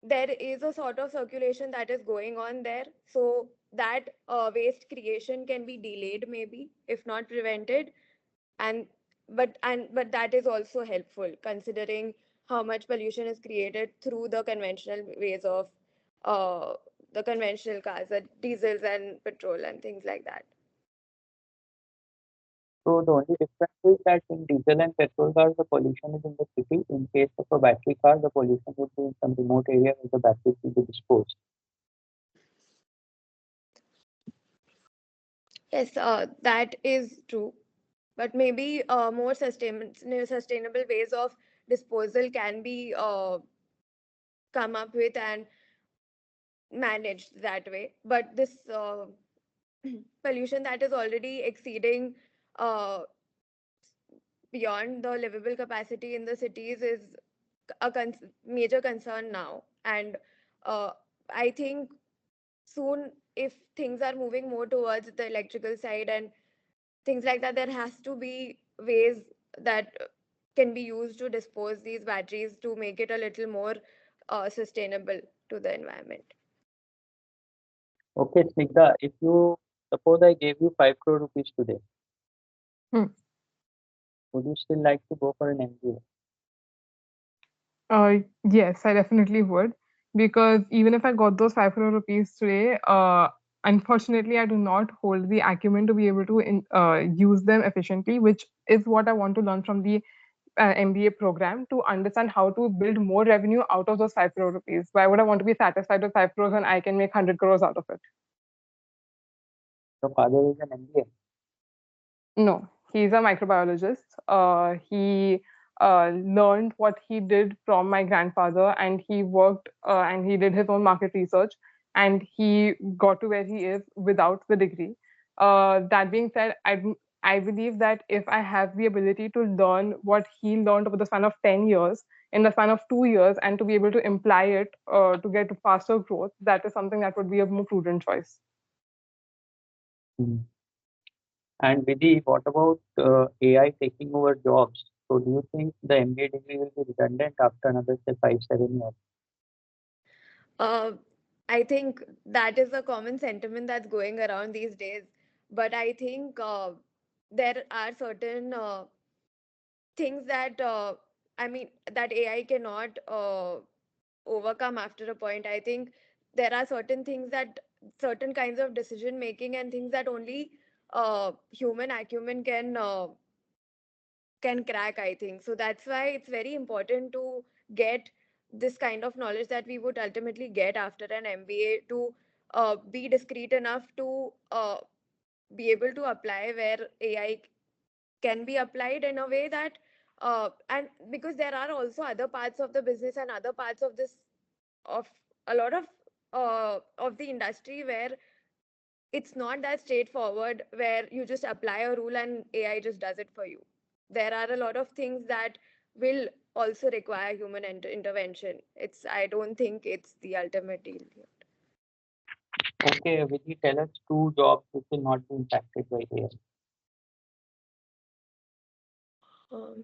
Speaker 3: there is a sort of circulation that is going on there, so that waste creation can be delayed, maybe if not prevented. And but that is also helpful, considering how much pollution is created through the conventional ways of uh, the conventional cars, the diesels and petrol and things like that.
Speaker 2: So the only difference is that in diesel and petrol cars, the pollution is in the city. In case of a battery car, the pollution would be in some remote area where the batteries will be disposed.
Speaker 3: Yes, that is true, but maybe more sustainable ways of disposal can be come up with and managed that way. But this pollution that is already exceeding uh, beyond the livable capacity in the cities is a major concern now. And uh, I think soon, if things are moving more towards the electrical side and things like that, there has to be ways that can be used to dispose these batteries to make it a little more sustainable to the environment.
Speaker 2: Okay, Snigdha, if you suppose I gave you 5 crore rupees today,
Speaker 1: Hmm.
Speaker 2: would you still like to go for an MBA?
Speaker 1: Yes, I definitely would. Because even if I got those 5 crore rupees today, unfortunately, I do not hold the acumen to be able to use them efficiently, which is what I want to learn from the MBA program to understand how to build more revenue out of those 5 crore rupees. Why would I want to be satisfied with 5 crores when I can make 100 crores out of it?
Speaker 2: Your father is an MBA.
Speaker 1: No, he's a microbiologist. He learned what he did from my grandfather, and he worked and he did his own market research, and he got to where he is without the degree. That being said, I believe that if I have the ability to learn what he learned over the span of 10 years, in the span of 2 years, and to be able to imply it to get faster growth, that is something that would be a more prudent choice.
Speaker 2: Hmm. And Vidhi, what about AI taking over jobs? So do you think the MBA degree will be redundant after another, say, 5, 7 years?
Speaker 3: Uh, I think that is a common sentiment that's going around these days. But I think there are certain things that I mean that AI cannot overcome after a point. I think there are certain things that certain kinds of decision making and things that only human acumen can crack, I think. So that's why it's very important to get this kind of knowledge that we would ultimately get after an MBA to be discreet enough to be able to apply where AI can be applied in a way that and because there are also other parts of the business and other parts of this of a lot of the industry where it's not that straightforward, where you just apply a rule and AI just does it for you. There are a lot of things that will also require human intervention. It's, I don't think it's the ultimate deal here.
Speaker 2: Okay, Vidhi, tell us two jobs which will not be impacted by AI.
Speaker 3: Um,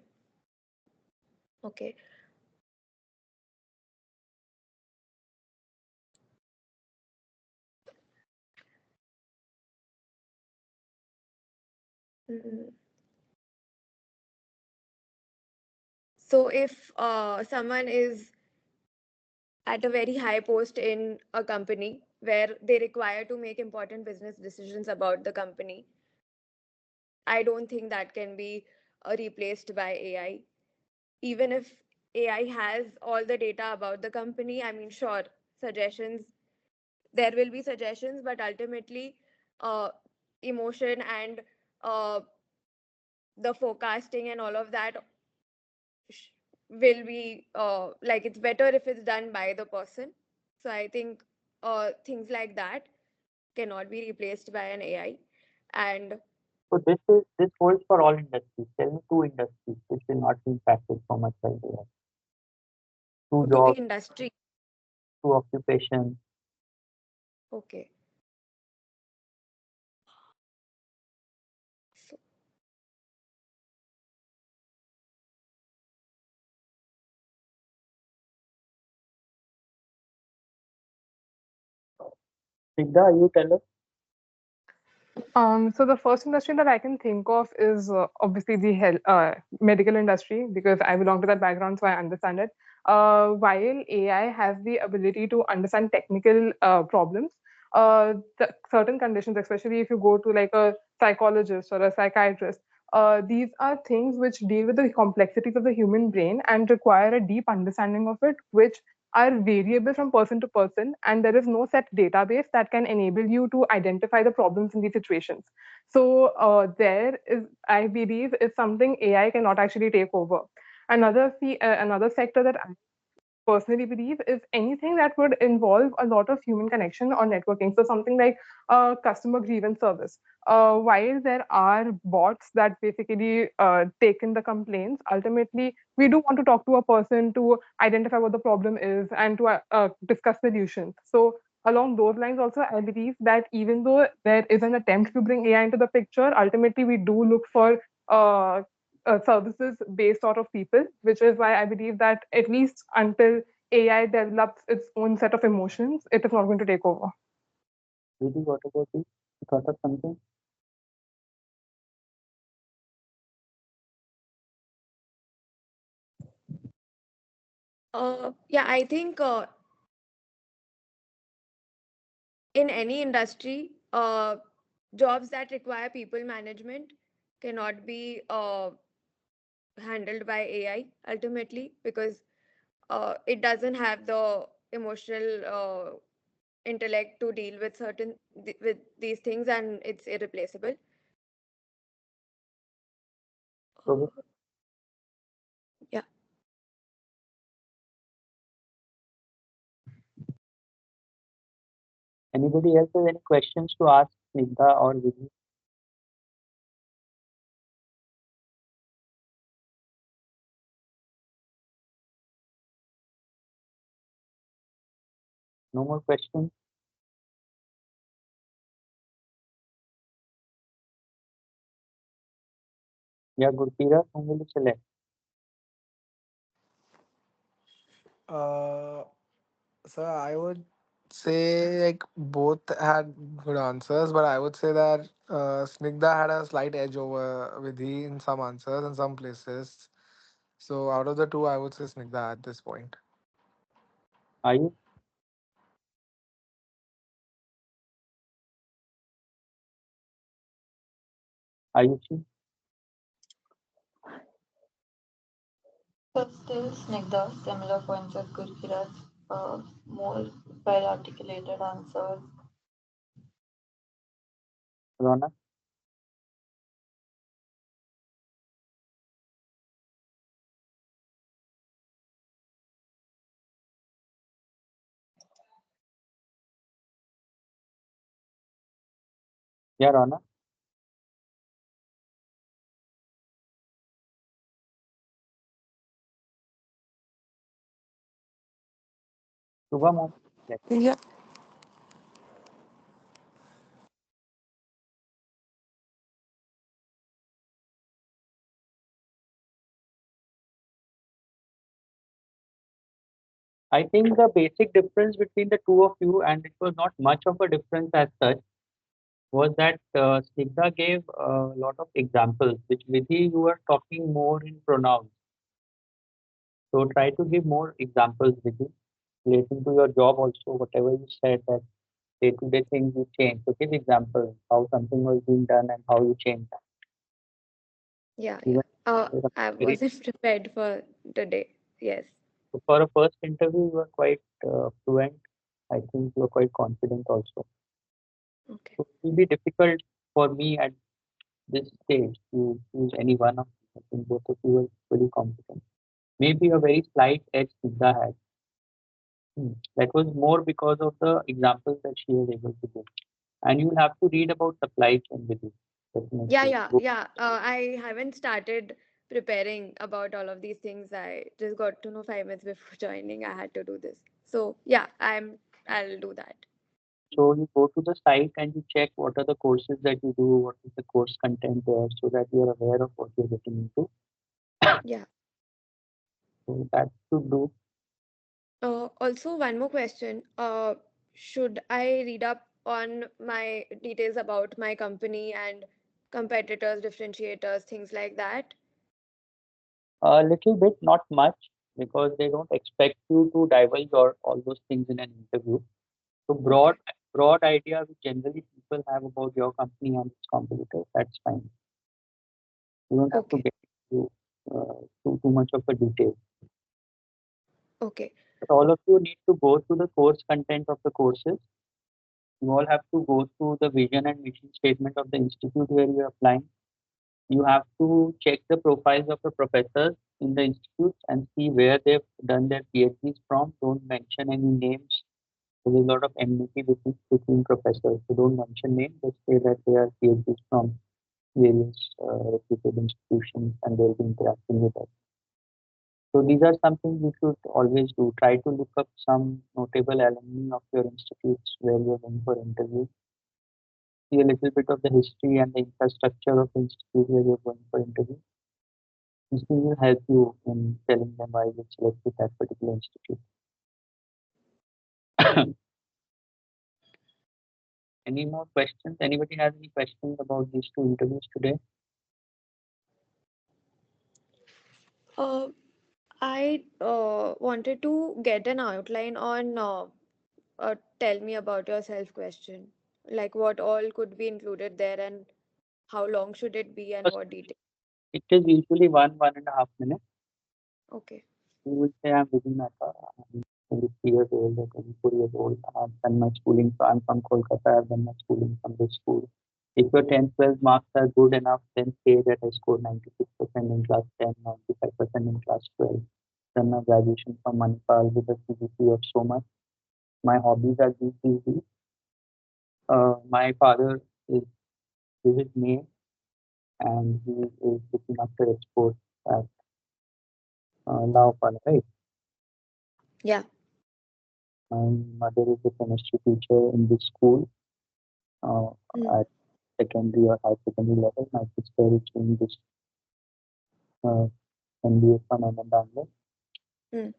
Speaker 3: okay. Mm. So if someone is at a very high post in a company where they require to make important business decisions about the company, I don't think that can be replaced by AI. Even if AI has all the data about the company, I mean, sure, suggestions, there will be suggestions, but ultimately, uh, emotion and uh, the forecasting and all of that will be like it's better if it's done by the person. So I think things like that cannot be replaced by an AI. And
Speaker 2: So this holds for all industries. Tell me two industries which will not be impacted so much by AI. Two
Speaker 3: to
Speaker 2: jobs,
Speaker 3: industry,
Speaker 2: two occupations.
Speaker 3: okay. So,
Speaker 2: Sigda, you tell us.
Speaker 1: So the first industry that I can think of is obviously the medical industry because I belong to that background, so I understand it. While AI has the ability to understand technical problems, certain conditions, especially if you go to like a psychologist or a psychiatrist, these are things which deal with the complexities of the human brain and require a deep understanding of it, which are variable from person to person, and there is no set database that can enable you to identify the problems in these situations. So there is, I believe, is something AI cannot actually take over. Another sector that I personally believe is anything that would involve a lot of human connection or networking. So something like customer grievance service. While there are bots that basically take in the complaints, ultimately we do want to talk to a person to identify what the problem is and to discuss solutions. So along those lines also, I believe that even though there is an attempt to bring AI into the picture, ultimately we do look for uh, services based out of people, which is why I believe that at least until AI develops its own set of emotions, it is not going to take over.
Speaker 2: Didi, what about you? You thought of something?
Speaker 3: yeah, I think in any industry, jobs that require people management cannot be handled by AI ultimately because it doesn't have the emotional intellect to deal with with these things, and it's irreplaceable.
Speaker 2: So
Speaker 3: Yeah.
Speaker 2: anybody else has any questions to ask Snigdha or Vidi? No more questions? Yeah, Gurpreet, whom will you select?
Speaker 8: Uh, so I would say like both had good answers, but I would say that Snigdha had a slight edge over Vidhi in some answers in some places. So out of the two, I would say Snigdha at this point.
Speaker 2: Ayush, Ayushi?
Speaker 7: But still, Snigdha, similar points as Gurkira's, more well articulated answers.
Speaker 2: Rona? Yeah, Rona? Shubham, whom will you select?
Speaker 6: Yeah.
Speaker 2: I think the basic difference between the two of you, and it was not much of a difference as such, was that Snigdha gave a lot of examples, which Vidhi, you were talking more in pronouns. So try to give more examples, Vidhi, relating to your job also, whatever you said that day-to-day things you change. So give examples, how something was being done and how you changed that.
Speaker 3: Yeah, yeah.
Speaker 2: Even
Speaker 3: I
Speaker 2: very,
Speaker 3: wasn't prepared for today. Yes.
Speaker 2: so for a first interview, you are quite fluent. I think you are quite confident also.
Speaker 3: Okay.
Speaker 2: So it will be difficult for me at this stage to choose any one of them. I think both of you are fully competent. Maybe a very slight edge Siddha had. That was more because of the examples that she was able to give. And you'll have to read about supply chain with you.
Speaker 3: Yeah,
Speaker 2: Definitely.
Speaker 3: yeah, yeah. I haven't started preparing about all of these things. I just got to know 5 minutes before joining. I had to do this. So yeah, I'll do that.
Speaker 2: So you go to the site and you check what are the courses that you do, what is the course content there, so that you are aware of what you're getting into.
Speaker 3: Yeah.
Speaker 2: So that should do.
Speaker 3: Also, one more question. Should I read up on my details about my company and competitors, differentiators, things like that?
Speaker 2: A little bit, not much, because they don't expect you to divulge all those things in an interview. So
Speaker 3: Okay.
Speaker 2: broad idea which generally people have about your company and its competitors, that's fine. You don't have to
Speaker 3: Okay.
Speaker 2: get into too much of a detail.
Speaker 3: Okay.
Speaker 2: But all of you need to go through the course content of the courses. You all have to go through the vision and mission statement of the institute where you are applying. You have to check the profiles of the professors in the institutes and see where they've done their PhDs from. Don't mention any names. There is a lot of enmity between professors. So don't mention names. Just say that they are PhDs from various reputed institutions and they'll be interacting with us. So these are something you should always do. Try to look up some notable alumni of your institutes where you're going for interviews. See a little bit of the history and the infrastructure of the institute where you're going for interview. This will help you in telling them why you selected that particular institute. Any more questions? Anybody has any questions about these two interviews today?
Speaker 3: Uh, I wanted to get an outline on tell me about yourself question. Like what all could be included there and how long should it be and
Speaker 2: First,
Speaker 3: what detail.
Speaker 2: it is usually 1.5 minutes.
Speaker 3: Okay.
Speaker 2: You will say I'm Vidhi Mehta. I'm 23 years old or 24 years old. I've done my schooling. I'm from Kolkata. I've done my schooling from this school. If your 10th, 12th marks are good enough, then say that I scored 96% in class 10, 95% in class 12. Done my graduation from Manipal with a CGPA of so much. My hobbies are these. My father is Vivid May and he is looking after exports at Laopal, right?
Speaker 3: Yeah.
Speaker 2: My mother is a chemistry teacher in this school uh,
Speaker 3: Mm.
Speaker 2: at secondary or high secondary level. My sister is doing this uh, MBA from MM Bangalore.
Speaker 3: Mm.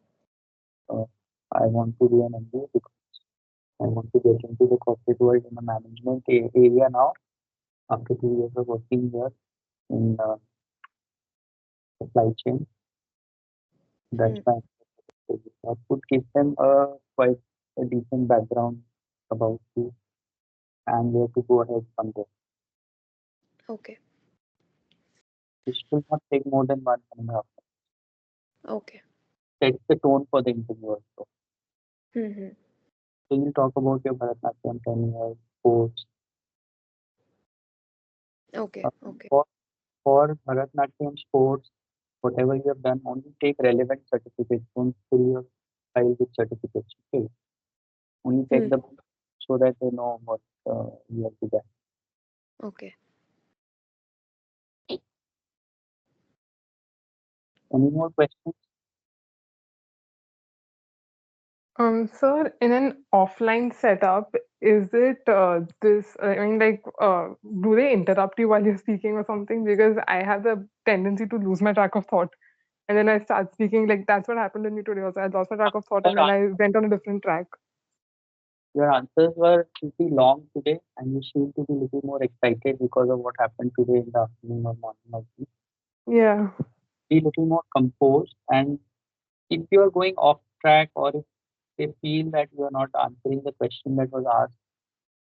Speaker 2: Uh, I want to do an MBA because I want to get into the corporate world in the management area now after 2 years of working here in supply chain. That's
Speaker 3: Mm.
Speaker 2: why that would give them a quite a decent background about you and where to go ahead from there.
Speaker 3: Okay.
Speaker 2: This will not take more than 1.5.
Speaker 3: Okay.
Speaker 2: Sets the tone for the interview also.
Speaker 3: Mm-hmm.
Speaker 2: So you talk about your Bharatanatyam tenure, sports.
Speaker 3: Okay.
Speaker 2: Uh,
Speaker 3: Okay.
Speaker 2: for, for Bharatanatyam sports, whatever you have done, only take relevant certificates. Don't fill your file with certificates. Okay. Only take
Speaker 3: Mm.
Speaker 2: the so that they know what you have to get.
Speaker 3: Okay.
Speaker 2: Any more questions?
Speaker 1: Sir, in an offline setup, is it this? I mean, like, do they interrupt you while you're speaking or something? Because I have the tendency to lose my track of thought. and then I start speaking. Like that's what happened to me today. Also, I lost my track of thought,
Speaker 2: Your,
Speaker 1: and then
Speaker 2: an-
Speaker 1: I went on a different track.
Speaker 2: your answers were pretty long today, and you seem to be a little more excited because of what happened today in the afternoon or morning of the
Speaker 1: Yeah.
Speaker 2: Be a little more composed. And if you are going off track or if they feel that you are not answering the question that was asked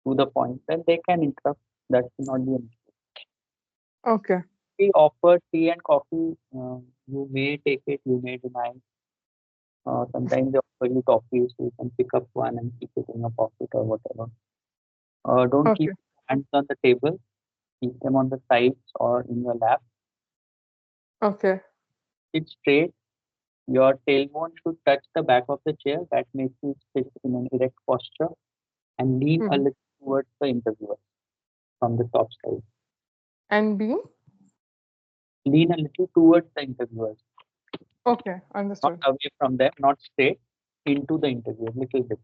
Speaker 2: to the point, then they can interrupt. That should not be an issue.
Speaker 1: Okay.
Speaker 2: We offer tea and coffee. You may take it, you may deny. Sometimes they offer you coffee, so you can pick up one and keep it in your pocket or whatever. Don't keep
Speaker 1: Okay.
Speaker 2: hands on the table. Keep them on the sides or in your lap.
Speaker 1: Okay.
Speaker 2: Sit straight. Your tailbone should touch the back of the chair. That makes you sit in an erect posture and lean a
Speaker 1: Hmm.
Speaker 2: little towards the interviewer from the top side.
Speaker 1: And B.
Speaker 2: Lean a little towards the interviewers,
Speaker 1: Okay.
Speaker 2: not
Speaker 1: Understood.
Speaker 2: away from them, not straight into the interviewer, little bit. If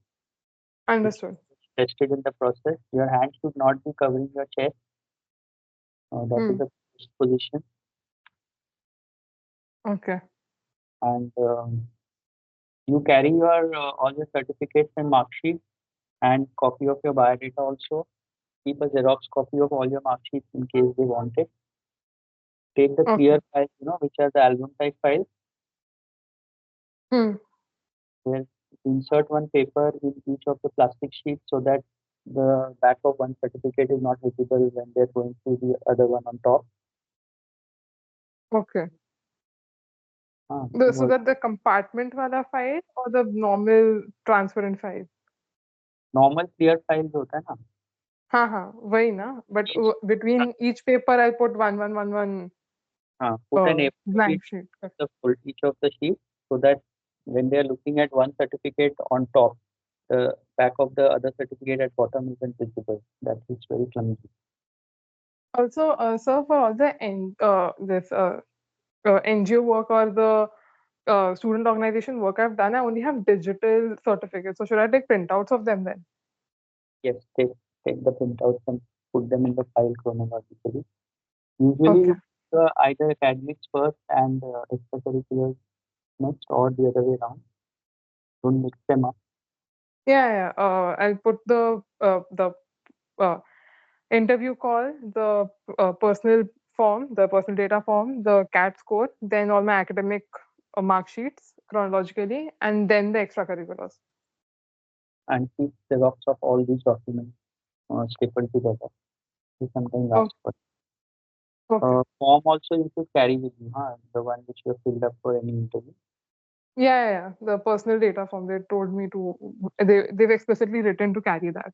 Speaker 1: Understood.
Speaker 2: tested in the process, your hand should not be covering your chest. That is
Speaker 1: Hmm.
Speaker 2: the best position.
Speaker 1: Okay.
Speaker 2: And you carry your all your certificates and mark sheet and copy of your biodata also. Keep a Xerox copy of all your mark sheets in case they want it. Take the
Speaker 1: Okay.
Speaker 2: clear files, which are the album type files,
Speaker 1: Hmm.
Speaker 2: where insert one paper in each of the plastic sheets so that the back of one certificate is not visible when they're going through the other one on top.
Speaker 1: Okay. So
Speaker 2: Was
Speaker 1: that the compartment wala file or the normal transparent file?
Speaker 2: normal clear files होता है ना.
Speaker 1: हाँ हाँ वही ना but
Speaker 2: Each,
Speaker 1: between each paper I'll put one
Speaker 2: put an A4 sheet
Speaker 1: blank sheet.
Speaker 2: the full each of the sheets so that when they are looking at one certificate on top, the back of the other certificate at bottom isn't visible. That is very clumsy.
Speaker 1: Also, sir, for all the NGO work or the student organization work I've done, I only have digital certificates. So should I take printouts of them then?
Speaker 2: Yes, take the printouts and put them in the file chronologically. Usually,
Speaker 1: Okay.
Speaker 2: either academics first and extracurriculars next, or the other way around. Don't mix them up.
Speaker 1: Yeah. I'll put the uh, interview call, the personal data form, the CAT score, then all my academic mark sheets chronologically, and then the extracurriculars.
Speaker 2: And keep the rocks of all these documents stapled together. You sometimes
Speaker 1: Oh,
Speaker 2: ask for.
Speaker 1: okay.
Speaker 2: Form also you should carry with you, the one which you have filled up for any interview.
Speaker 1: Yeah. The personal data form, they told me to, they've explicitly written to carry that.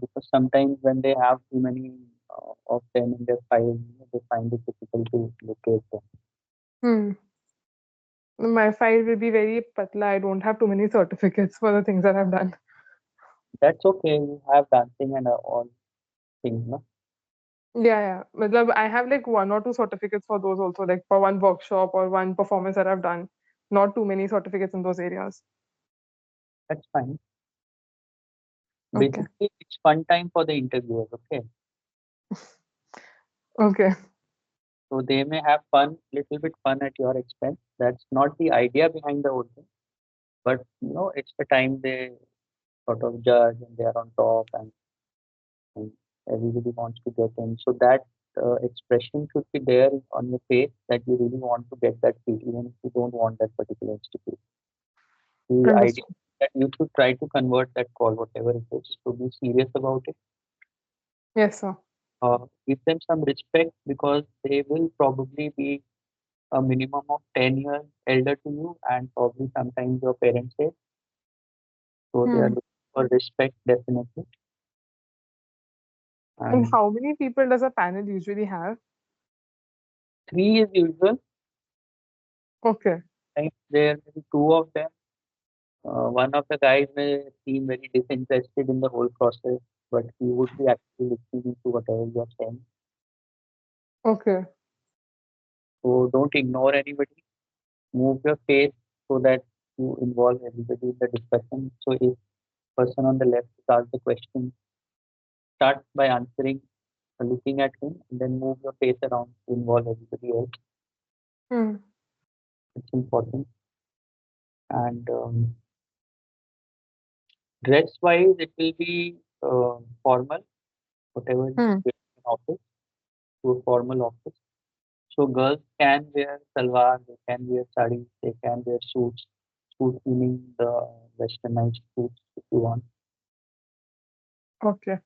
Speaker 2: Because sometimes when they have too many of them in their file, they find it difficult to locate them.
Speaker 1: Hmm. My file will be very patla. I don't have too many certificates for the things that I've done.
Speaker 2: That's okay. You have dancing and all things, no?
Speaker 1: Yeah. Matlab, I have like one or two certificates for those also, like for one workshop or one performance that I've done. Not too many certificates in those areas.
Speaker 2: That's fine.
Speaker 1: Okay.
Speaker 2: Basically, it's fun time for the interviewers, okay?
Speaker 1: Okay.
Speaker 2: So they may have fun, little bit fun at your expense. That's not the idea behind the whole thing. But it's the time they sort of judge and they are on top and everybody wants to get in. So that expression should be there on your face that you really want to get that seat, even if you don't want that particular institute. The idea
Speaker 1: Understood.
Speaker 2: that you should try to convert that call, whatever it is, to be serious about it.
Speaker 1: Yes, sir.
Speaker 2: Give them some respect because they will probably be a minimum of 10 years elder to you and probably sometimes your parents age. So they are
Speaker 1: Hmm.
Speaker 2: looking for respect definitely.
Speaker 1: And
Speaker 2: And
Speaker 1: how many people does a panel usually have?
Speaker 2: 3 is usual.
Speaker 1: Okay.
Speaker 2: Like there may be two of them. One of the guys may seem very disinterested in the whole process, but he would be actually listening to whatever you are saying.
Speaker 1: Okay.
Speaker 2: So don't ignore anybody. Move your face so that you involve everybody in the discussion. So if person on the left starts the question, start by answering, looking at him, and then move your face around to involve everybody else.
Speaker 1: Hmm.
Speaker 2: It's important. And dress wise, it will be formal, whatever you
Speaker 1: Hmm.
Speaker 2: wear in office, to a formal office. So girls can wear salwar, they can wear sarees, they can wear suits. Suit meaning the westernized suits if you want.
Speaker 1: Okay.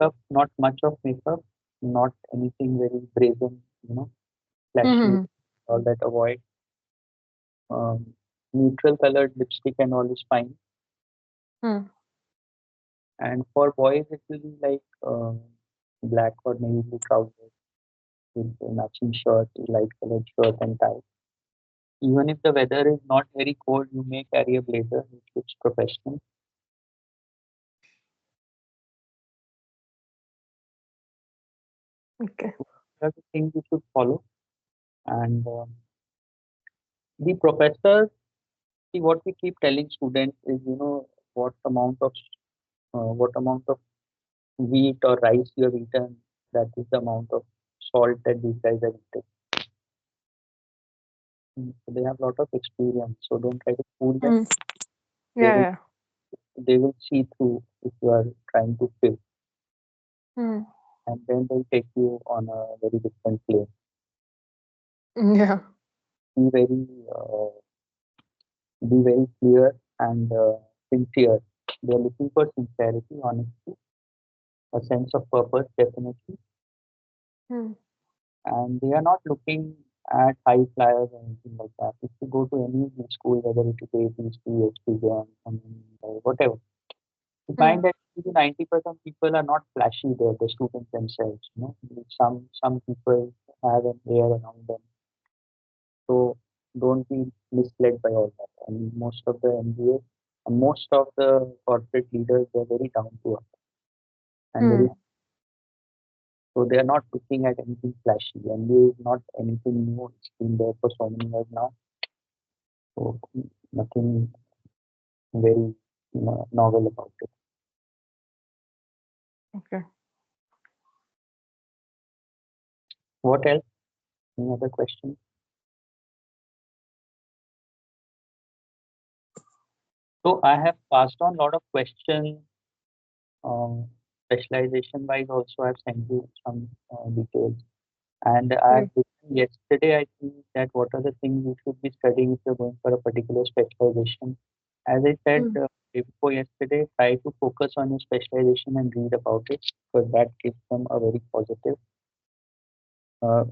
Speaker 2: Makeup, not much of makeup, not anything very brazen, flashy,
Speaker 1: Hmm.
Speaker 2: all that avoid. Um, Neutral colored lipstick and all is fine.
Speaker 1: Hmm.
Speaker 2: And for boys, it will be like black or navy blue trousers with a matching shirt, light colored shirt and tie. Even if the weather is not very cold, you may carry a blazer, which looks professional.
Speaker 1: Okay.
Speaker 2: That's the things you should follow. And the professors, see what we keep telling students is, what amount of what amount of wheat or rice you have eaten, that is the amount of salt that these guys have eaten. So they have a lot of experience. So don't try to fool them.
Speaker 1: Hmm.
Speaker 2: They
Speaker 1: Yeah,
Speaker 2: will
Speaker 1: yeah.
Speaker 2: they will see through if you are trying to fill,
Speaker 1: Hmm.
Speaker 2: and then they'll take you on a very different plane.
Speaker 1: Yeah.
Speaker 2: Be very uh, be very clear and sincere. They are looking for sincerity, honesty, a sense of purpose, definitely,
Speaker 1: Hmm.
Speaker 2: and they are not looking at high flyers or anything like that. If you go to any school, whether it is APC, HPGM, whatever, you
Speaker 1: Hmm.
Speaker 2: find that 90% people are not flashy there, the students themselves. Some people have an air around them. So don't be misled by all that. And most of the MBA and most of the corporate leaders, they're very down to earth and very,
Speaker 1: Hmm.
Speaker 2: so they are not looking at anything flashy. MBA is not anything new. It's been there for so many years now. So nothing very novel about it.
Speaker 1: Okay.
Speaker 2: What else? Any other questions? So I have passed on a lot of questions. Specialization wise, also I've sent you some details. And
Speaker 1: Yeah.
Speaker 2: I've written yesterday, I think, that what are the things you should be studying if you're going for a particular specialization. As I said
Speaker 1: Hmm.
Speaker 2: day before yesterday, try to focus on your specialization and read about it because that gives them a very uh,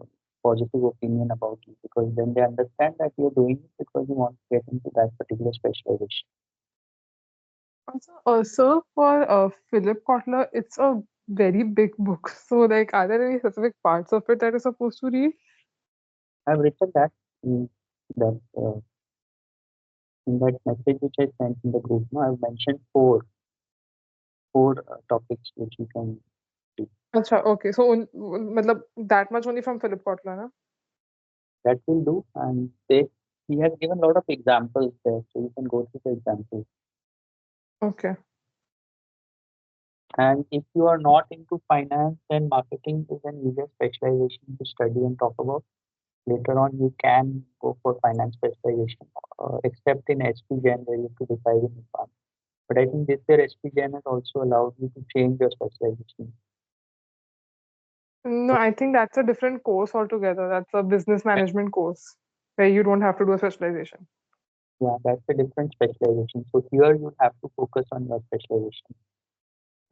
Speaker 2: positive opinion about you because then they understand that you're doing it because you want to get into that particular specialization.
Speaker 1: Also, for Philip Kotler, it's a very big book. So, like, are there any specific parts of it that you're supposed to read?
Speaker 2: I've written that in that message which I sent in the group. No, I've mentioned four topics which you can do.
Speaker 1: Acha, okay. So, matlab, that much only from Philip Kotler, na?
Speaker 2: That will do. And he has given a lot of examples there, so you can go through the examples.
Speaker 1: Okay.
Speaker 2: And if you are not into finance, then marketing is an easier specialization to study and talk about. Later on, you can go for finance specialization, except in SPGen where you have to decide in advance. But I think this year SPGen has also allowed you to change your specialization.
Speaker 1: No,
Speaker 2: So
Speaker 1: I think that's a different course altogether. That's a business management course where you don't have to do a specialization.
Speaker 2: yeah, that's a different specialization. So here you have to focus on your specialization.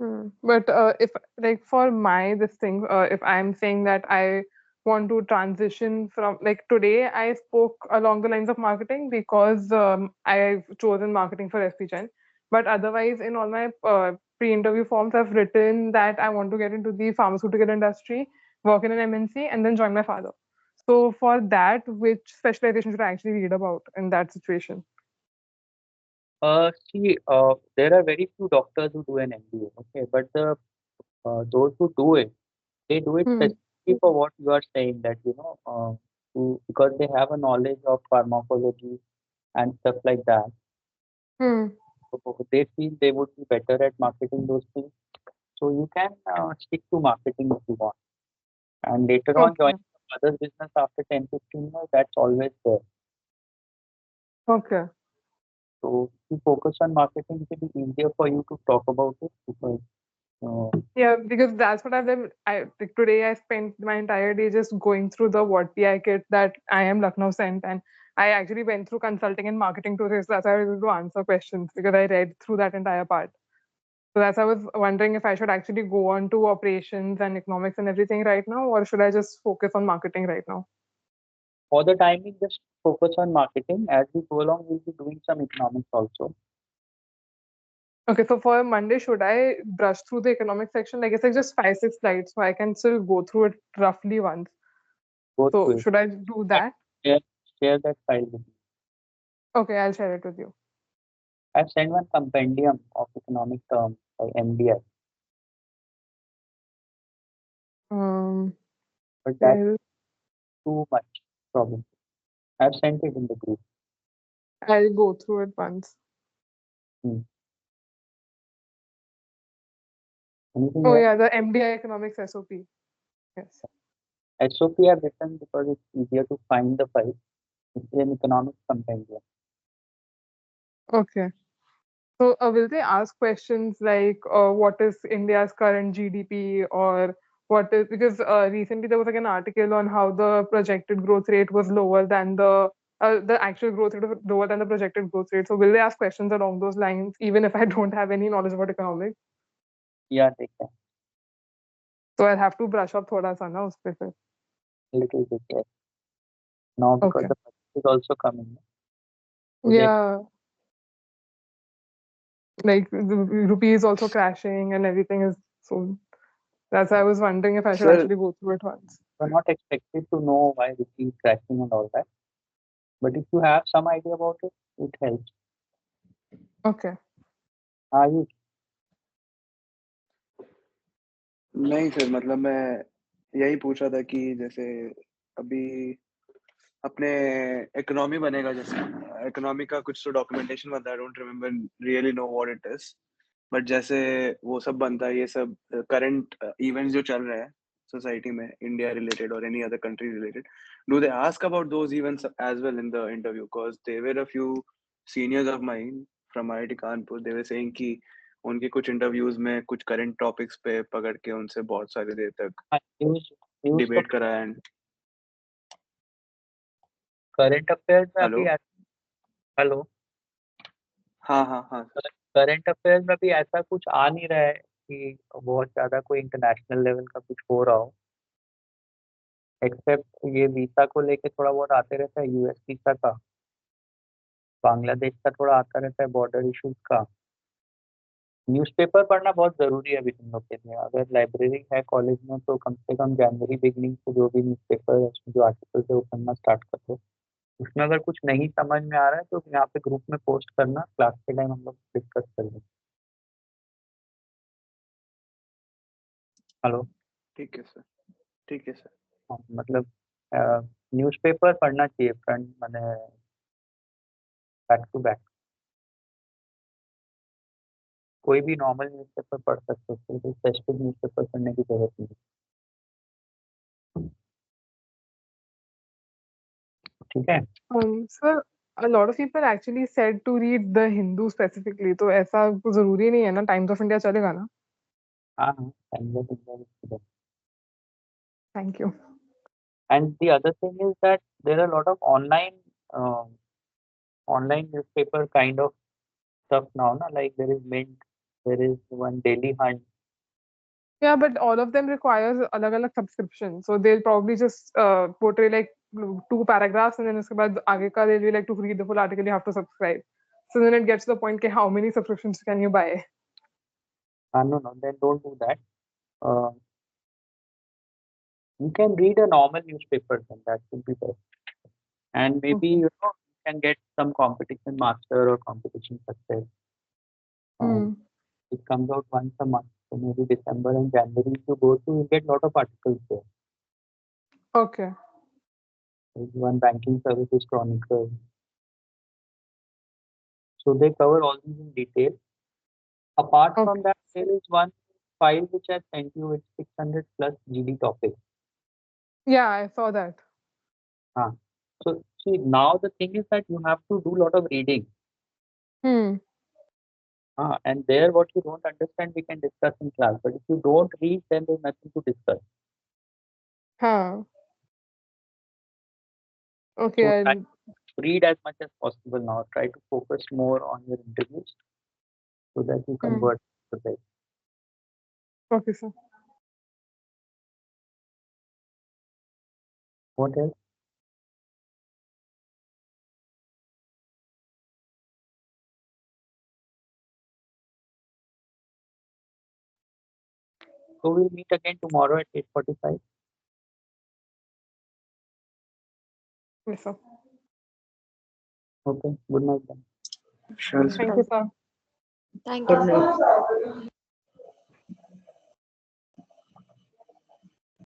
Speaker 1: Hmm. But if like for my this thing, if I'm saying that I want to transition from like today, I spoke along the lines of marketing because I've chosen marketing for FPGen. But otherwise, in all my pre-interview forms, I've written that I want to get into the pharmaceutical industry, work in an MNC, and then join my father. So for that, which specialization should I actually read about in that situation?
Speaker 2: See, there are very few doctors who do an MBA, okay, but those who do it, they do it
Speaker 1: Hmm.
Speaker 2: specifically for what you are saying that, because they have a knowledge of pharmacology and stuff like that.
Speaker 1: Hmm.
Speaker 2: So they feel they would be better at marketing those things. So you can stick to marketing if you want. And later on, join
Speaker 1: Okay.
Speaker 2: other business after 10, 15 years, that's always there.
Speaker 1: Okay.
Speaker 2: So if you focus on marketing, it will be easier for you to talk about it because
Speaker 1: Yeah, because that's what I've done. Like today I spent my entire day just going through the What PI kit that I am Lucknow sent, and I actually went through consulting and marketing to this. That's why I was able to answer questions because I read through that entire part. So that's why I was wondering if I should actually go on to operations and economics and everything right now, or should I just focus on marketing right now?
Speaker 2: for the time being, just focus on marketing. As we go along, we'll be doing some economics also.
Speaker 1: Okay, so for Monday, should I brush through the economic section? Like it's like just 5, 6 slides, so I can still go through it roughly once.
Speaker 2: Go
Speaker 1: So
Speaker 2: through it.
Speaker 1: should I do that?
Speaker 2: Share, share that file with me.
Speaker 1: Okay, I'll share it with you.
Speaker 2: I've sent one compendium of economic terms by MDI,
Speaker 1: Um,
Speaker 2: but that's
Speaker 1: well,
Speaker 2: too much problem. I've sent it in the group.
Speaker 1: I'll go through it once.
Speaker 2: Hmm. Anything
Speaker 1: Oh
Speaker 2: else?
Speaker 1: yeah, the MDI economics SOP. Yes.
Speaker 2: SOP I've written because it's easier to find the file. It's an economic compendium.
Speaker 1: Okay. So will they ask questions like what is India's current GDP, or what is, because recently there was like an article on how the projected growth rate was lower than the actual growth rate was lower than the projected growth rate. So will they ask questions along those lines even if I don't have any knowledge about economics?
Speaker 2: Yeah, they can.
Speaker 1: So I'll have to brush up thoda sa na usse pe.
Speaker 2: A little bit, yes. Now because
Speaker 1: Okay.
Speaker 2: the budget is also coming. So they
Speaker 1: Yeah, like the rupee is also crashing and everything is so. That's why I was wondering if I should
Speaker 4: Sir,
Speaker 1: actually go through it once.
Speaker 2: are not expected to know why rupee is crashing and all that. But if you have some idea about it, it helps.
Speaker 1: Okay.
Speaker 2: Are you
Speaker 4: नहीं sir, मतलब मैं यही पूछ रहा था कि जैसे अभी अपने इकोनॉमी बनेगा, जैसे इकोनॉमी का कुछ तो डॉक्यूमेंटेशन बनता है, I don't remember really know what it is, but जैसे वो सब बनता है, ये सब करंट इवेंट्स जो चल रहे हैं सोसाइटी में, इंडिया रिलेटेड और any other country related, do they ask about those events as well in the interview? Because they were a few seniors of mine from IIT Kanpur, they were saying कि उनके कुछ interviews में कुछ current topics पे पकड़ के उनसे बहुत सारी देर तक
Speaker 2: न्यूज न्यूज तो
Speaker 4: डिबेट कराया। एंड
Speaker 2: करंट अफेयर्स में
Speaker 4: हेलो,
Speaker 2: अभी हेलो
Speaker 4: हाँ हाँ हाँ सर।
Speaker 2: करंट अफेयर्स में भी ऐसा कुछ आ नहीं रहा है कि बहुत ज्यादा कोई इंटरनेशनल लेवल का कुछ हो रहा हो, एक्सेप्ट ये वीसा को लेके थोड़ा बहुत आते रहता है, यूएस वीसा का, बांग्लादेश का थोड़ा आता रहता है, बॉर्डर इश्यूज का। न्यूज़पेपर पढ़ना बहुत ज़रूरी है अभी तुम लोग के लिए। अगर लाइब्रेरी है कॉलेज में तो कम से कम जनवरी बिगनिंग से जो भी न्यूज़पेपर है उसमें जो आर्टिकल्स है वो पढ़ना स्टार्ट कर दो। उसमें अगर कुछ नहीं समझ में आ रहा है तो यहाँ पे ग्रुप में पोस्ट करना, क्लास के टाइम हम लोग डिस्कस कर लेंगे। हेलो।
Speaker 4: ठीक है सर, ठीक है सर।
Speaker 2: हाँ, मतलब न्यूज़पेपर पढ़ना चाहिए फ्रंट मैंने बैक टू बैक। कोई भी नॉर्मल न्यूज़पेपर पढ़ सकते हो, कोई स्पेसिफिक न्यूज़पेपर पढ़ने की जरूरत नहीं है। ठीक है।
Speaker 1: Sir, a lot of people actually said to read the Hindu specifically. तो ऐसा कुछ जरूरी नहीं है ना, Times of India चलेगा ना?
Speaker 2: हाँ हाँ, Standard India is good.
Speaker 1: Thank you.
Speaker 2: And the other thing is that there are a lot of uh, online newspaper kind of stuff now, na? Like there is Mint, there is one Daily Hunt.
Speaker 1: Yeah, but all of them requires अलग-अलग subscription. So they'll probably just portray like 2 paragraphs and then उसके बाद आगे का they'll be like to read the full article you have to subscribe. So then it gets to the point कि how many subscriptions can you buy?
Speaker 2: No, no, then don't do that. Uh, you can read a normal newspaper, then that would be best. And maybe
Speaker 1: Okay.
Speaker 2: you can get some competition master or competition success.
Speaker 1: Hmm.
Speaker 2: It comes out once a month. So maybe December and January, if you go to, you get a lot of articles there.
Speaker 1: Okay.
Speaker 2: There's one banking services chronicle. So they cover all these in detail. Apart from
Speaker 1: Okay.
Speaker 2: that, there is one file which I sent you. It's 600 plus GD topics.
Speaker 1: Yeah, I saw that.
Speaker 2: So see, now the thing is that you have to do a lot of reading.
Speaker 1: Hmm.
Speaker 2: And there, what you don't understand, we can discuss in class. But if you don't read, then there's nothing to discuss.
Speaker 1: Huh. Okay.
Speaker 2: So try to read as much as possible now. Try to focus more on your interviews so that you
Speaker 1: Hmm.
Speaker 2: convert the best.
Speaker 1: Okay, sir.
Speaker 2: What else? So we'll meet again tomorrow at 8:45.
Speaker 1: Yes, sir.
Speaker 2: Okay. Good night then.
Speaker 4: Sure, sir.
Speaker 1: Thank you, sir.
Speaker 3: Thank
Speaker 4: Good
Speaker 3: you.
Speaker 4: night.